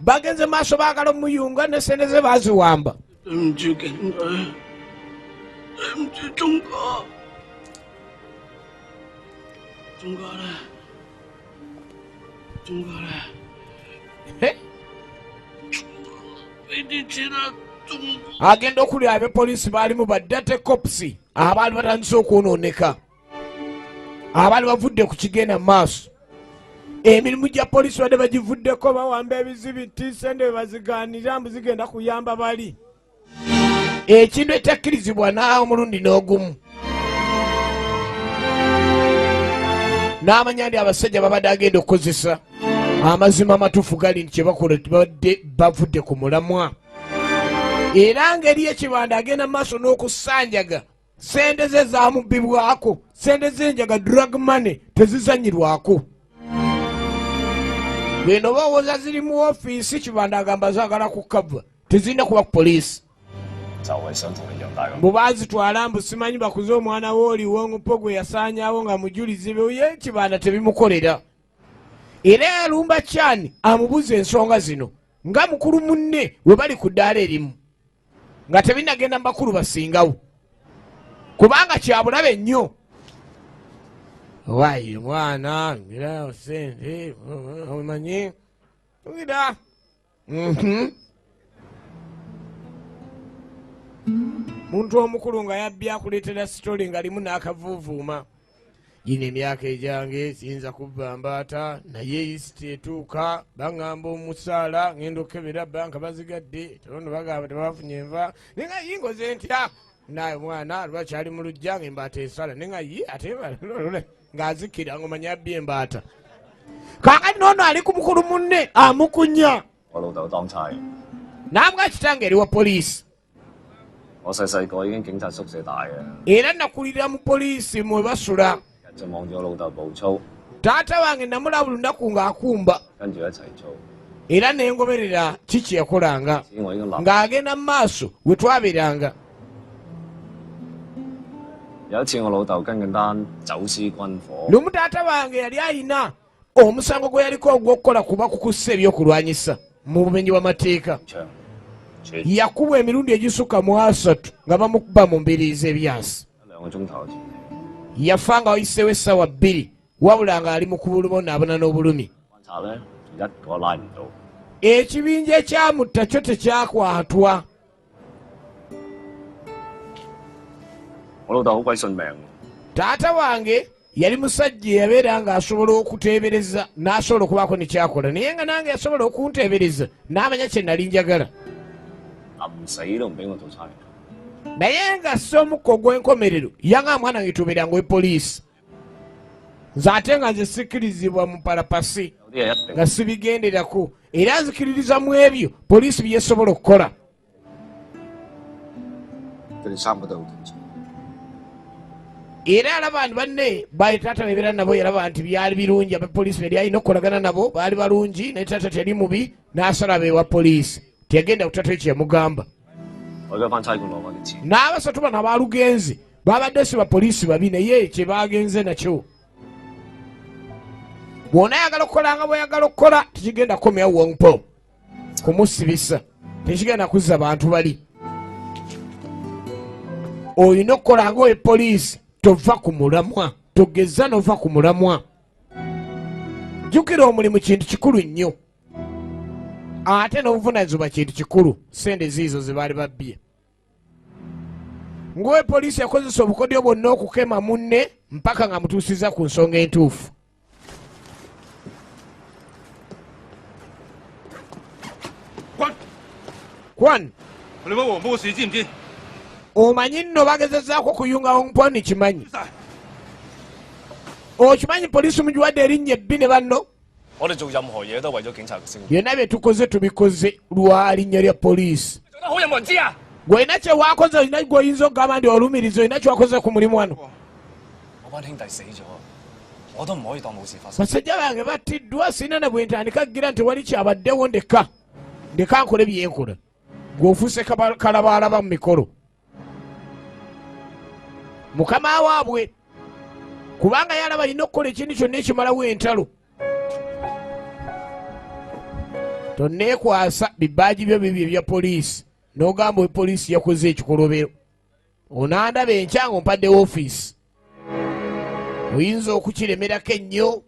bagenze maaso baagala omuyunga ne sente ze baaziwamba agenda okulya abepoliisi baalimu baddate kopsi abaali batandise okwonooneka abaali bavudde ku kigenda mu maaso emirimu gya poliisi badde bagivuddeko bawamba ebizibiti sente bebazigaanira mbu zigenda kuyamba bali ekintu ekyakkirizibwa naawe omulundi n'ogumu n'amanya ndi abasajja babadde agenda okukozesa amazima amatuufu gali nti kyebakola tibadde bavudde ku mulamwa era ngeri ekibanda agenda mu maaso n'okusanjaga sente ze zamubbibwako sente zenjaga drug money tezizanyirwako bweno bawooza ziri mu ofiisi kibanda agamba zaagala kukava tezirina kuba ku poliisi bwe baazitwala mbu simanyi bakuze omwana wooliwo ngupo gwe yasaanyawo nga mujulizi be ye kibanda tebimukolera era yalumba kyani amubuza ensonga zino nga mukulu munne we bali ku ddaala erimu nga tebinagenda mu bakulu basingawo kubanga kyabulabe nnyo wayi mwana ngira sente omanyi ngira muntu omukulu nga yabbye akuleetera sitoli nga limu n'akavuuvuuma gino emyaka egyange siyinza kubba mbaata naye isiti etuuka baŋŋamba omusaala ŋŋenda okukebera banka bazigadde tono bagamba tebafunye enva nenga yingoze ntya naye mwana lwakyali mu lujja ng'embaata esala nenga ate ng'azikira ng'omanya abbye embaata kaakati noono ali ku mukulu munne amukunya nambwa kitange eri wa poliisi era nakulira mu poliisi mwe basula taata wange namulaba buli lunaku ng'akumba era nengoberera kiki yakolanga ng'agenda mu maaso we twabeeranga lumu taata wange yali ayina omusango gwe yaliko ogw'okukola kuba kukussa ebyokulwanyisa mu bumenyi bw'amateeka yakubwa emirundi egisukka mu 3 nga bamukuba mu mbiriizi ebyasi yafa nga wayiseewo essaawa 2 wabula nga ali mu kubonaabona n'obulumi ekibinja ekyamutta kyo tekyakwatwa taata wange yali musajja eyabeera ng'asobola okuteebereza n'asobola okubaako nekyakola naye nga nange yasobola okunteebereza n'amanya kye nali njagala naye nga si omukka ogw'enkomerero yanga mwana ngetuubeeranga wepoliisi nze ate nga nze sikkirizibwa mu palapasi nga sibigenderako era nzikiririza mu ebyo poliisi byesobola okukola era alaba nti banne baali taata bebeera nabo yalaba nti byali birungi abapoliisi bali alina okukolagana nabo baali balungi naye taata teyali mubi n'asala beewa poliisi teyagenda ku taata ekyo yamugamba n'abasatu bano abaalugenzi babadde si bapoliisi babi naye kye bagenze nakyo bw'ona ayagala okukolanga bw'ayagala okukola tekigenda kukomyawo wongpo kumusibisa tekigenda kuzza bantu bali olina okukolanga owe poliisi tova ku mulamwa, togeza n'ova ku mulamwa. Jjukira omulimu kintu kikulu nnyo, ate n'obuvunaanyizibwa kintu kikulu. Sente ziizo ze baali babbye. Ng'owe poliisi yakozesa obukodyo bwonna okukema munne mpaka nga mutuusiza ku nsonga entuufu. Kwan, omanyi nno bagezezaako kuyunga Ongpon kimanyi? Okimanyi poliisi mugiwadde erinnya ebbi ne banno? Byonna bye tukoze tubikoze lwa linnya lya poliisi. Gw'olina kye waakoze, olina gw'oyinza okugamba nti olumiriza, olina kye wakoze ku mulimu wano. Basajja bange battiddwa, sirina ne bwe ntandika kugira nti wali kyabaddewo ndeka nkole byenkola. Gw'ofuuse kalabalaba mu mikolo. Mukama waabwe kubanga yalaba alina okukola ekintu kyonna ekimalawo entalo. Tonneekwasa bibaaji byo bibyo ebya poliisi n'ogamba poliisi yakoze ekikolobero. Onandaba enkya ng'ompadde woofiisi. Oyinza okukiremerako ennyo.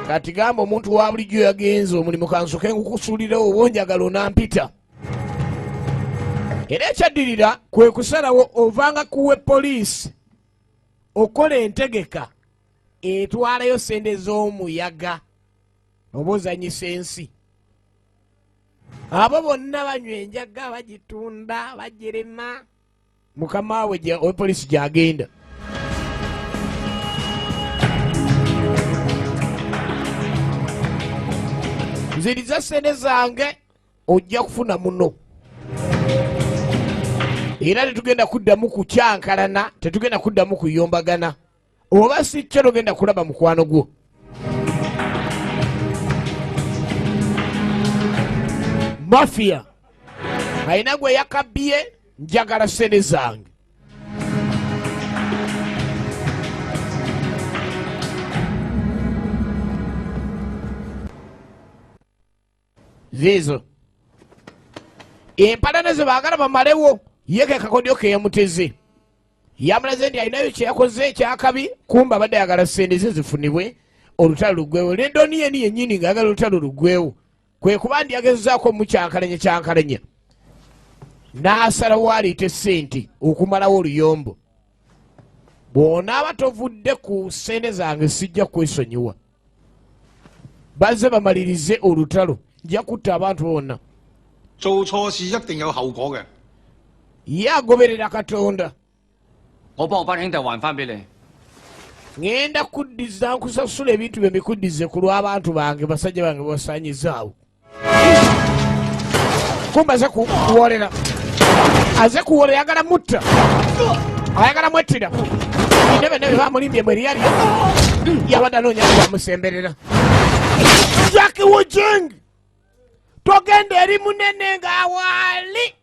Kati gamba omuntu wa bulijjo yagenze omulimu kansoke ngukusuulirawo oba onjagala onampita. Era ekyaddirira kwe kusalawo ovanga kuwe poliisi okola entegeka etwalayo sente z'omuyaga oba ozanyisa ensi. Abo bonna banywa enjaga bagitunda bagirema. Mukama we owe poliisi gyagenda. Nziriza sente zange ojja kufuna muno. Era tetugenda kuddamu kukyankalana, tetugenda kuddamu kuyombagana. Oba si kyo togenda kulaba mukwano gwo. Mafia alina gwe yakabbye, njagala sente zange. Zizo empalana ze baagala bamalewo, ye ke kakodyo ke yamuteze. Yamulaze nti alinayo kye yakoze ekyakabi, kumba abadde ayagala sente ze zifunibwe olutalo luggwewo. Lendoni yeni yennyini ng'ayagala olutalo luggwewo. Kwe kuba ndi yagezaako mukyankalanya n'asalawo aleete sente okumalawo oluyombo. Bw'onaaba tovudde ku sente zange sijja kwesonyiwa. Bazze bamalirize olutalo, nja kutta abantu bonna. Ye agoberera Katonda. Ngenda kuddiza nkusasula ebintu bye mbikuddize ku lw'abantu bange, basajja bange basaanyizaawo. Kumba aze kuwolera. Aze kuwolera ayagala mutta. Ayagala mwettira. Intebe bamulimbye mwe lyali. Yabadde anoonya bamusemberera. Jackie Wojeng! Togenda eri munene ng'awaali.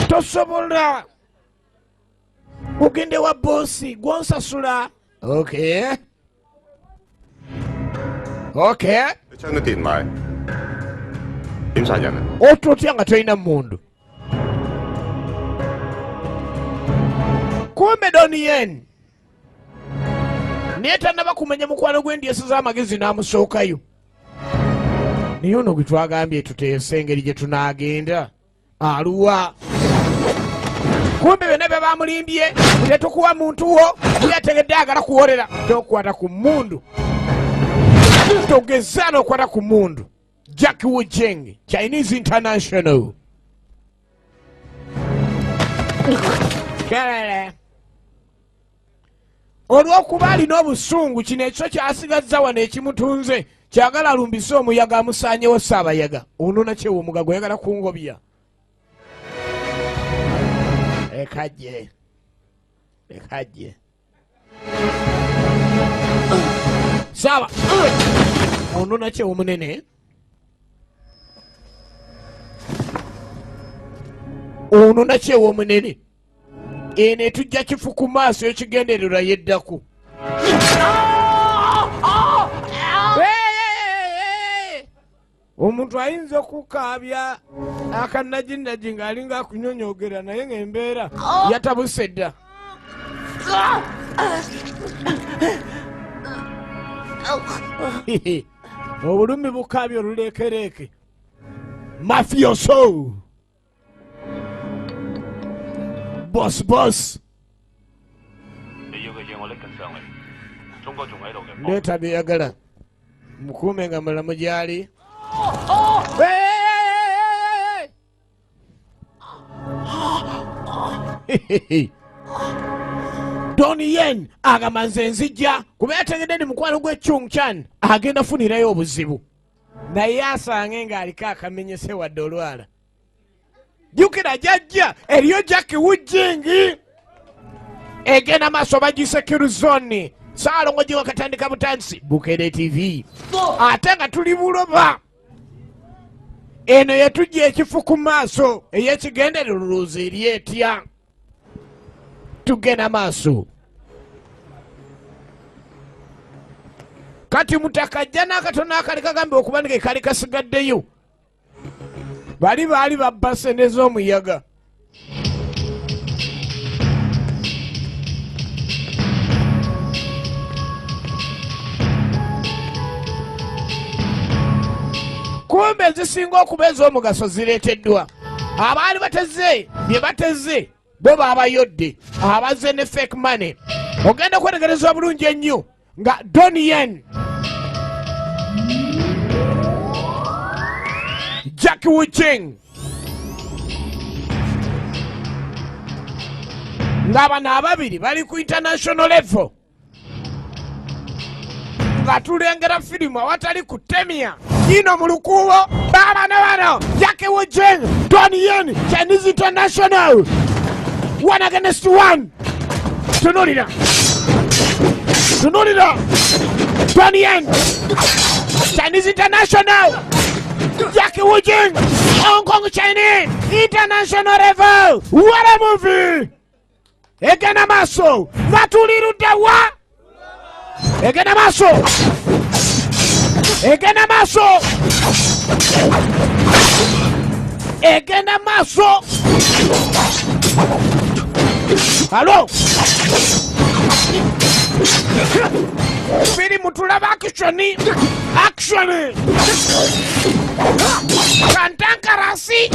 Tosobola. Ogende wa bosi gw'onsasula. Okay. Okay. 你將啲電埋，點殺人啊？ Ototya nga tolina mmundu. Kumbe Donien naye tannaba kumenya mukwano gw'endyesa z'amagezi n'amusookayo. Naye ono gwe twagambye tuteese engeri gye tunaagenda aluwa. Kumbe byonna bye bamulimbye bye tukuwa muntu wo yategedde agala kuwolera. Tokwata ku mmundu, togeza n'okwata ku mmundu. Jackie Wojeng, Chinese International. Olw'okuba alina obusungu, kino ekyo kyasigazza wano ekimutunze, kyagala alumbise omuyaga amusaanyewo Ssaabayaga. Ono nakyewa omugago yagala kungobya. Ekajje. Saaba. Ono nakyewa omunene. Ono nakyewa omunene. Eno etujja kifu ku maaso ekigendererwa yeddako. Omuntu ayinza okukaabya akanajindaji ng'alinga akunyonyogera naye ng'embeera yatabuse dda. obulumi bukabyo oluleekereeke mafioso boss leeta byeyagala mukuume nga mulamu gyali Donnie Yen agamba nze nzijja kuba yategedde ni mukwano gwe Chung Chan agenda funirayo obuzibu naye asange ng'aliko akamenyese wadde olwala jjukira jajja eriyo Jackie Wujing egenda maaso bagise Kirizoni Saalongo gye wakatandika butansi Bukede TV ate nga tuli buloba eno yetujja ekifu ku maaso ey'ekigendererwa eri etya tugenda maaso kati mutakajja n'akatono akali kagambe okuba nge kali kasigaddeyo bali baali babba sente z'omuyaga kumbe ezisinga okuba ez'omugaso zireeteddwa abaali bateze bye bateze bo baabayodde abazze ne fake money ogenda kwetegereza bulungi ennyo nga Donnie Yen Jackie Wujing ng'abano ababiri bali ku international level nga tulengera firimu awatali kutemya ino mu lukuubo baabano bano Jackie Wujing Donnie Yen Chinese International 1 against 1 tunulira Donnie Yen Chinese International Jackie Wujing Hong Kong Chinese International level what a movie egena maso natulirudde wa egena maso Hello Firi mutulaba action kantankarasi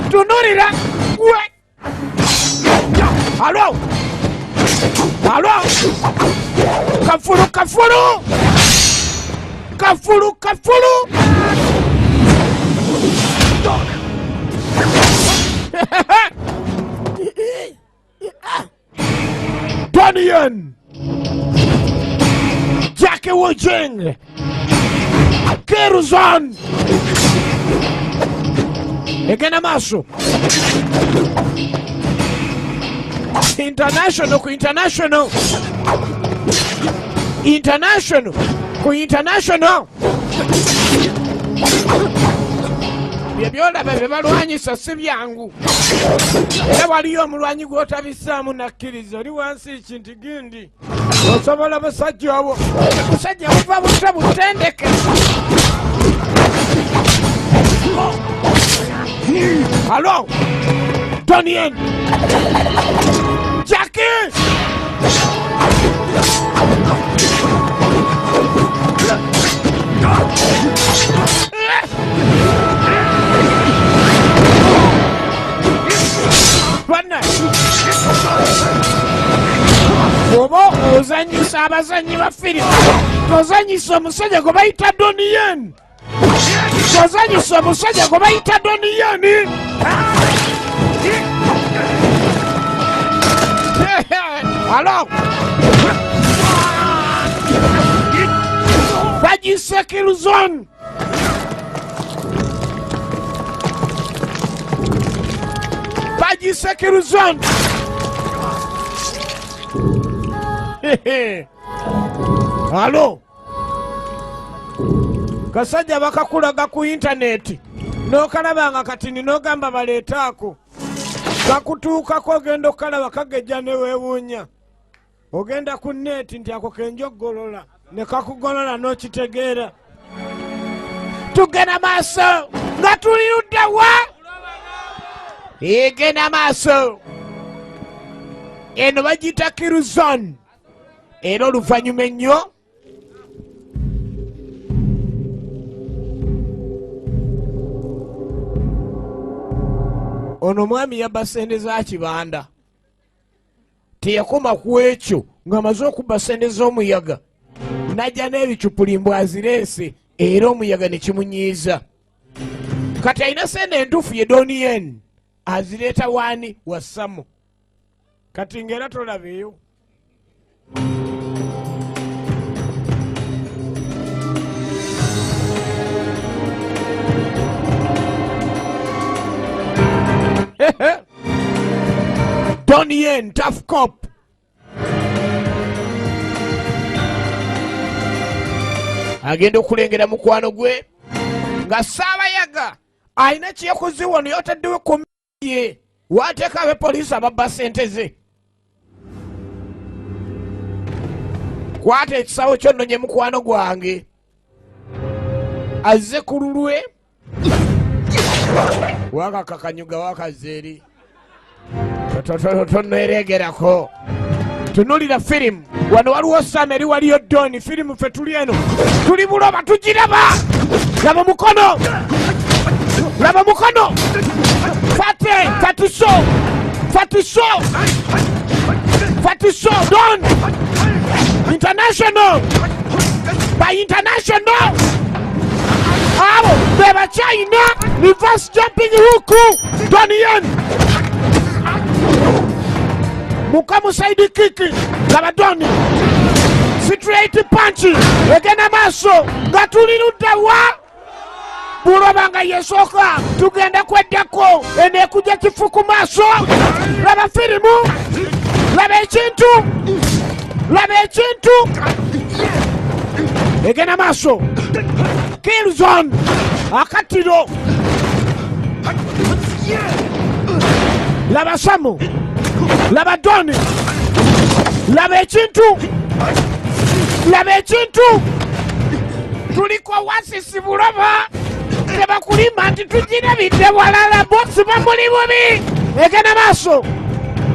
tunurira we Hello kafuru Donnie Yen Jackie Wujing Kirizon egena maso international byebyola bye balwanyisa si byangu era waliyo omulwanyi gw'otabisaamu nakkiriza oli wansi ekintu gindi osobola basajja obwo musajja buva buto butendeke Hello Donnie Yen Jackie Bwana oba ozanyisa abazanyi ba firimu tozanyisa omusajja gwe bayita Donnie Yen Hello bagise Kirizon Hello kasajja bakakulaga ku intaneti n'okalabanga katini n'ogamba baleetaako kakutuukako ogenda okalaba kagejja ne weewuunya ogenda ku neeti nti ako kenjoggolola ne kakugolola n'okitegeera tugenda maaso nga tulirudde wa egenda maaso eno bagiyita Killzone era oluvannyuma ennyo ono mwami yabba sente za kibanda teyakoma ku ekyo ng'amaze okubba sente z'omuyaga najja n'ebicupulimbu azireese era omuyaga ne kimunyiiza kati alina sente entuufu ye Donnie Yen azireeta waani wa Samo kati ng'era tolabeeyo Donnie Yen tough cop agenda okulengera mukwano gwe nga Saabayaga alina kyeyakoze wano yotaddewo komye waateeka abepoliisi ababba sente ze kwata ekisawo kyonnonye mukwano gwange azze ku lulwe wakakakanyuga wakazeeri toneeregerako tunulira firimu wano waliwo Sam eri waliyo Doni firimu ffe tuli eno tuli buloba tugiraba laba mukono fatiso Don international by international abo beba China reverse jumping huku Donnie Yen mukamu side kick laba Doni straight punch egena maaso nga tuli ludda wa buloba nga yesooka tugenda kweddako eneekujja kifu ku maaso laba firimu laba ekintu egena maaso Killzone akatiro laba Samu laba Doni laba ekintu tuliko wasisi buloba tebakulima nti tugirabidde walala bosi bamuli bubi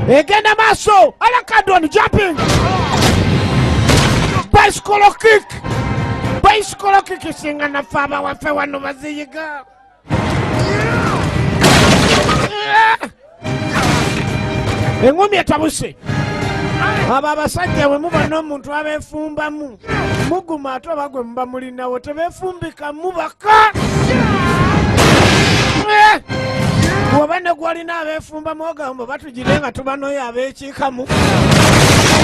egenda maaso alakadoni jumping bicycle kick singa naffe abawaffe wano baziyiga engumi etabuse abo abasajja bwe muba n'omuntu abeefumbamu muguma ate oba gwe muba mulinawo tebeefumbika mubaka bw'oba ne gwalina abeefumbamu ogamba batugire nga tubanoyo abeekiikamu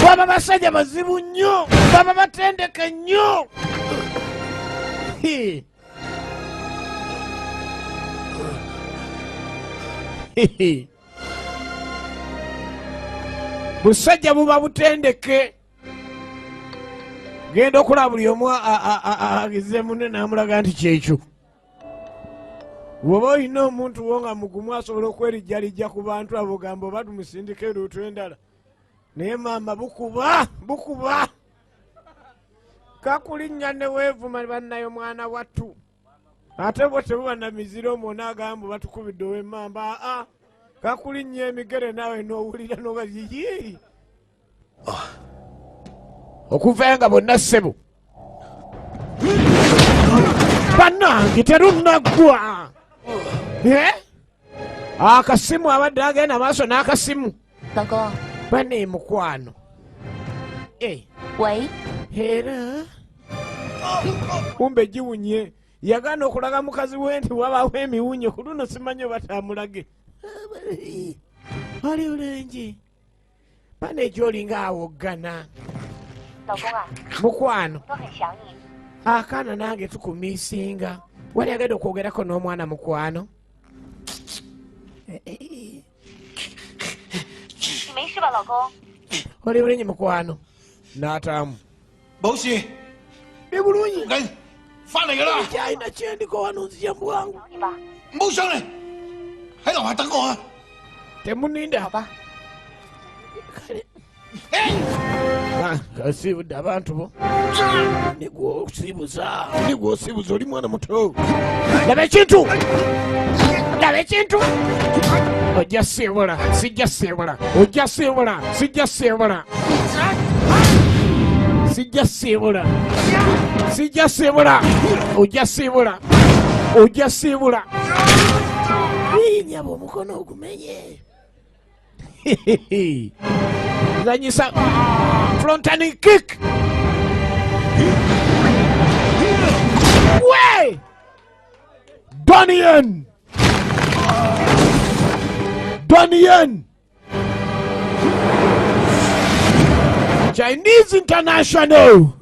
bw'aba basajja bazibu nnyo baba batendeke nnyo busajja buba butendeke genda okulaba buli omu agize munne n'amulaga nti kyekyo bw'oba olina omuntu wo nga mugumu asobola okwerijjalijja ku bantu abo gamba oba tumusindika eruutu endala naye maama bukuba kakulinnya ne weevuma bannayo mwana wattu ate bo tebuba na miziro omwona agamba batukubidde ow'emmamba kakulinnya emigere naawe n'owulira n'oba yiyi okuvayo nga bonna ssebo bannange terunaggwa akasimu abadde agenda maaso n'akasimu bane mukwano era kumbe giwunye yagaana okulaga mukazi we nti wabaawo emiwunye ku luno simanyi oba tamulage ali olengi bane egyolinga awoggana mukwano akaana nange tukumiisinga wali agenda okwogerako n'omwana mukwano oli bulinyi mukwano n'ataamu Bosi ni bulungi kyalina kyendiko wano nzija bwangu mbusane haina watako temuninda Kasibudde abantu bo. Nigwo osibuza oli mwana muto. Laba ekintu. Ojja seebola, sijja seebola. Ojja seebola, sijja seebola. Sijja seebola. Sijja seebola. Ojja seebola. Ojja seebola. Nyabo omukono ogumenye. Zanyisa frontani kick. Way! Donnie Yen. Chinese International.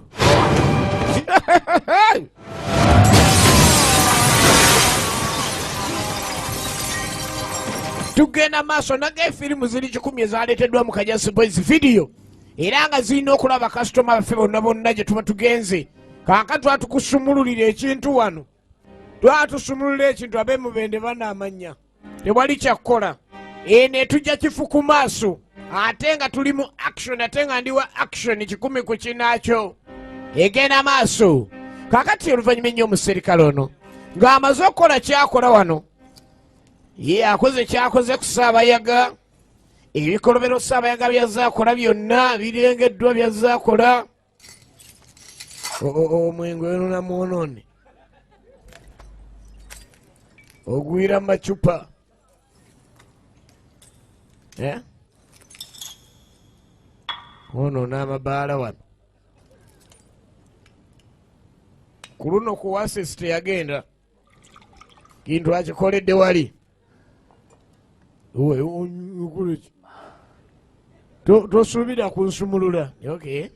Tugenda maaso naga firimu ziri 10 ezaleeteddwa mu Kajasi Boys video era nga zirina okulaba kasitoma baffe bonna gye tuba tugenze. Kaaka twatukusumululira ekintu wano. Twatusumululira ekintu ab'emubende banaamanya. Tewali kyakukola. Ne tujja kifu ku maaso. Ate nga tuli mu action, ate nga ndiwa action 10 ku kinaakyo. Egenda maaso. Kaakati oluvannyuma ennyo omuserikale ono ng'amaze okukola kyakola wano. Ye akoze kyakoze ku Ssaabayaga. Ebikolobero Ssaabayaga byazaakola byonna birengeddwa byazaakola. Omwenge ono namwonoone. Ogwira macupa. Ono n'amabaala wano. Ku luno ku Wases teyagenda. Kintu akikoledde wali. Tosuubira kunsumulula. Okay.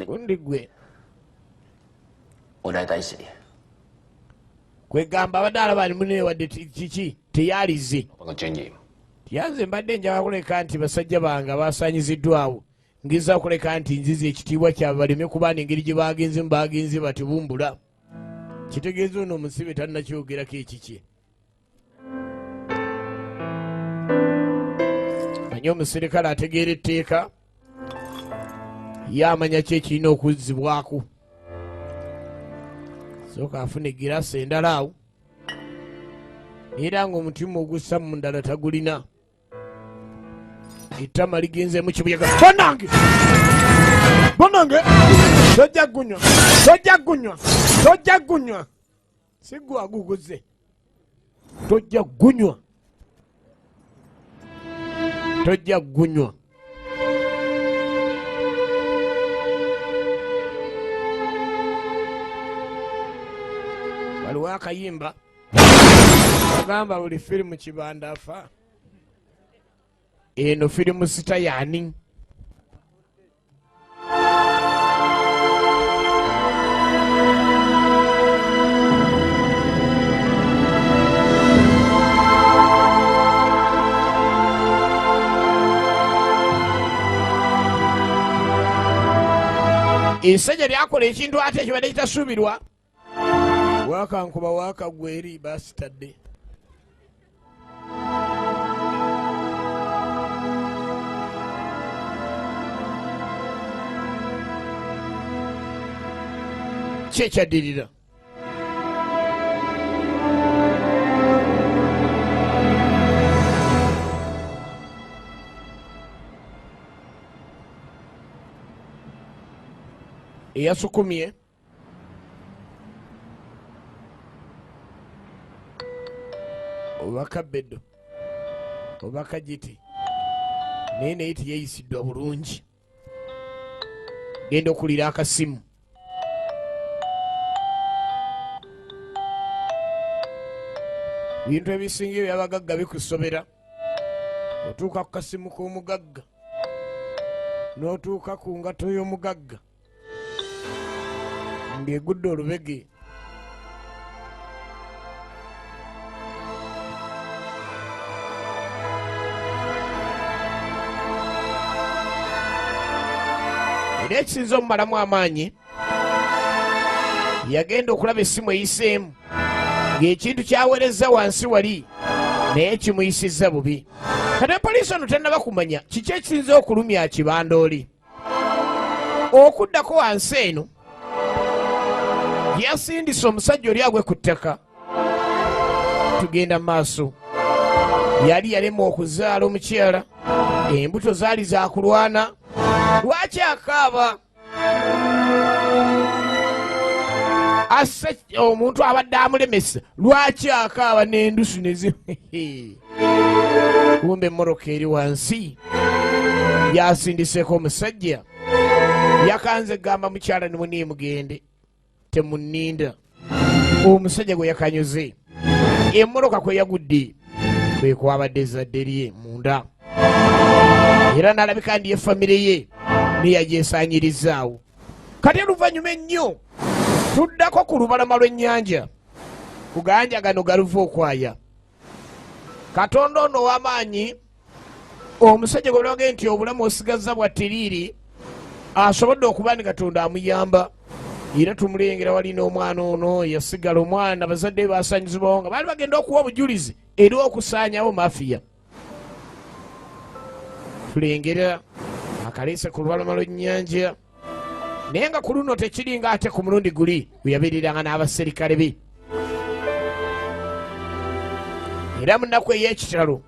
Gundi gwe. Kwegamba abadde alaba ali munne wadde kiki teyalize. Tiyanze mbadde njagala kuleka nti basajja bange baasaanyiziddwawo. Ngiza okuleka nti nziza ekitiibwa kyabwe baleme kuba n'engeri gye baagenze baagenze bati bumbula. Kitegeeza ono omusibe tannakyogerako ekiki. Anyo omuserikale ategeera etteeka. Ye amanya ki ekirina okuzzibwako. Sooka afuna egiraasi endala awo. Era ng'omutima ogussa mu ndala tagulina. Ettama ligenze mu kibuyaga. Bannange! Tojja gunywa. Si gwe aguguze. Tojja gunywa. Waliwo akayimba agamba buli firimu kibanda afa. Eno firimu sita yani. Isajja lyakola ekintu ate ekibadde kitasuubirwa. Wakankuba wakagwa eri baasitadde. Ki ekyaddirira? Eyasukumye oba Kabeddo oba Kajiti naye naye teyeyisiddwa bulungi. Genda okulira akasimu. Bintu ebisinga ebyabagagga bikusobera. Otuuka ku kasimu k'omugagga n'otuuka ku ngato y'omugagga ng'egudde olubege. Era ekisinza omumalamu amaanyi yagenda okulaba essimu eyiseemu ng'ekintu kyaweereza wansi wali naye kimuyisizza bubi. kati poliisi ono tennaba kumanya kiki ekisinze okulumya Kibandooli. Okuddako wansi eno yasindise omusajja oli agwe ku ttaka. Tugenda mu maaso. Yali yalema okuzaala omukyala, embuto zaali zakulwana. Lwaki akaaba? Omuntu abadde amulemesa lwaki akaaba n'endusu nezi kumbe emmoroka eri wansi yasindiseko omusajja yakanze gamba mukyala nimuni mugende temunninda. Omusajja gwe yakanyuze emmoroka kwe yagudde kwe kwabadde ezzadde lye munda era n'alabika ndi efamire ye neyagyesaanyirizaawo. Kati oluvannyuma ennyo tuddako ku lubalama lw'ennyanja ku ganja gano galuva okwaya. Katonda ono ow'amaanyi omusajja gwe lwage nti obulamu osigazza bwa tiriiri asobodde okuba ni Katonda amuyamba era tumulengera wali n'omwana ono yasigala omwana bazadde baasanyizibwawo nga baali bagenda okuwa obujulizi eri okusaanyawo mafiya. Tulengera akaleese ku lubalama lw'ennyanja naye nga ku luno tekiringa ate ku mulundi guli bwe yabeereranga n'abaserikale be. Era mu nnaku ey'ekitalo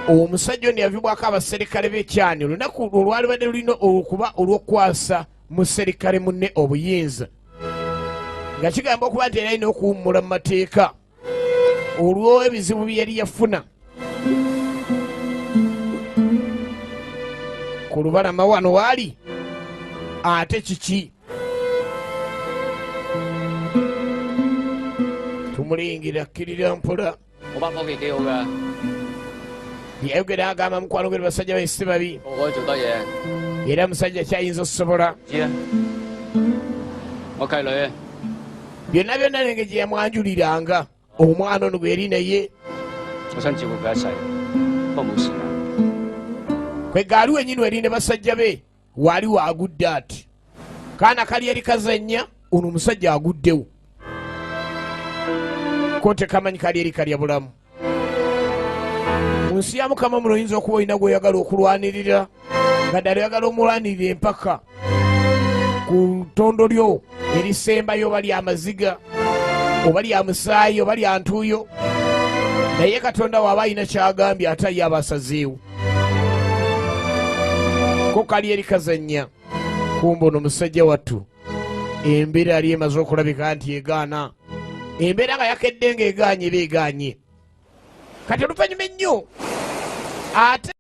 omusajja ono yavibwako abaserikale b'ekyani olunaku olwali badde lulina okuba olw'okukwasa muserikale munne obuyinza nga kigamba okuba nti era alina okuwummula mu mateeka olw'ebizibu bye yali yafuna. Ku lubalama wano waali ate kiki? Tumulingira kkirira mpola. Yayogera agamba mukwano gwe basajja be si babi era musajja kyayinza okusobola byonna byonna nenge gye yamwanjuliranga omwana ono gwe yali naye kwe gaali wenyini weri ne basajja be waali waagudde ati kaana kali yali kazannya ono omusajja aguddewo ko tekamanyi kali eri kalya bulamu. Mu nsi ya Mukama muno oyinza okuba olina gw'oyagala okulwanirira nga ddala oyagala omulwanirira empaka ku ttondo lyo erisembayo oba lya maziga oba lya musaayi oba lya ntuuyo, naye Katonda waaba alina kyagambye ate ye aba asazeewo. Ko kali eri kazannya kumbe ono musajja wattu embeera yali emaze okulabika nti egaana, embeera nga yakedde ng'egaanye eba egaanye. Kati oluvannyuma ennyo ate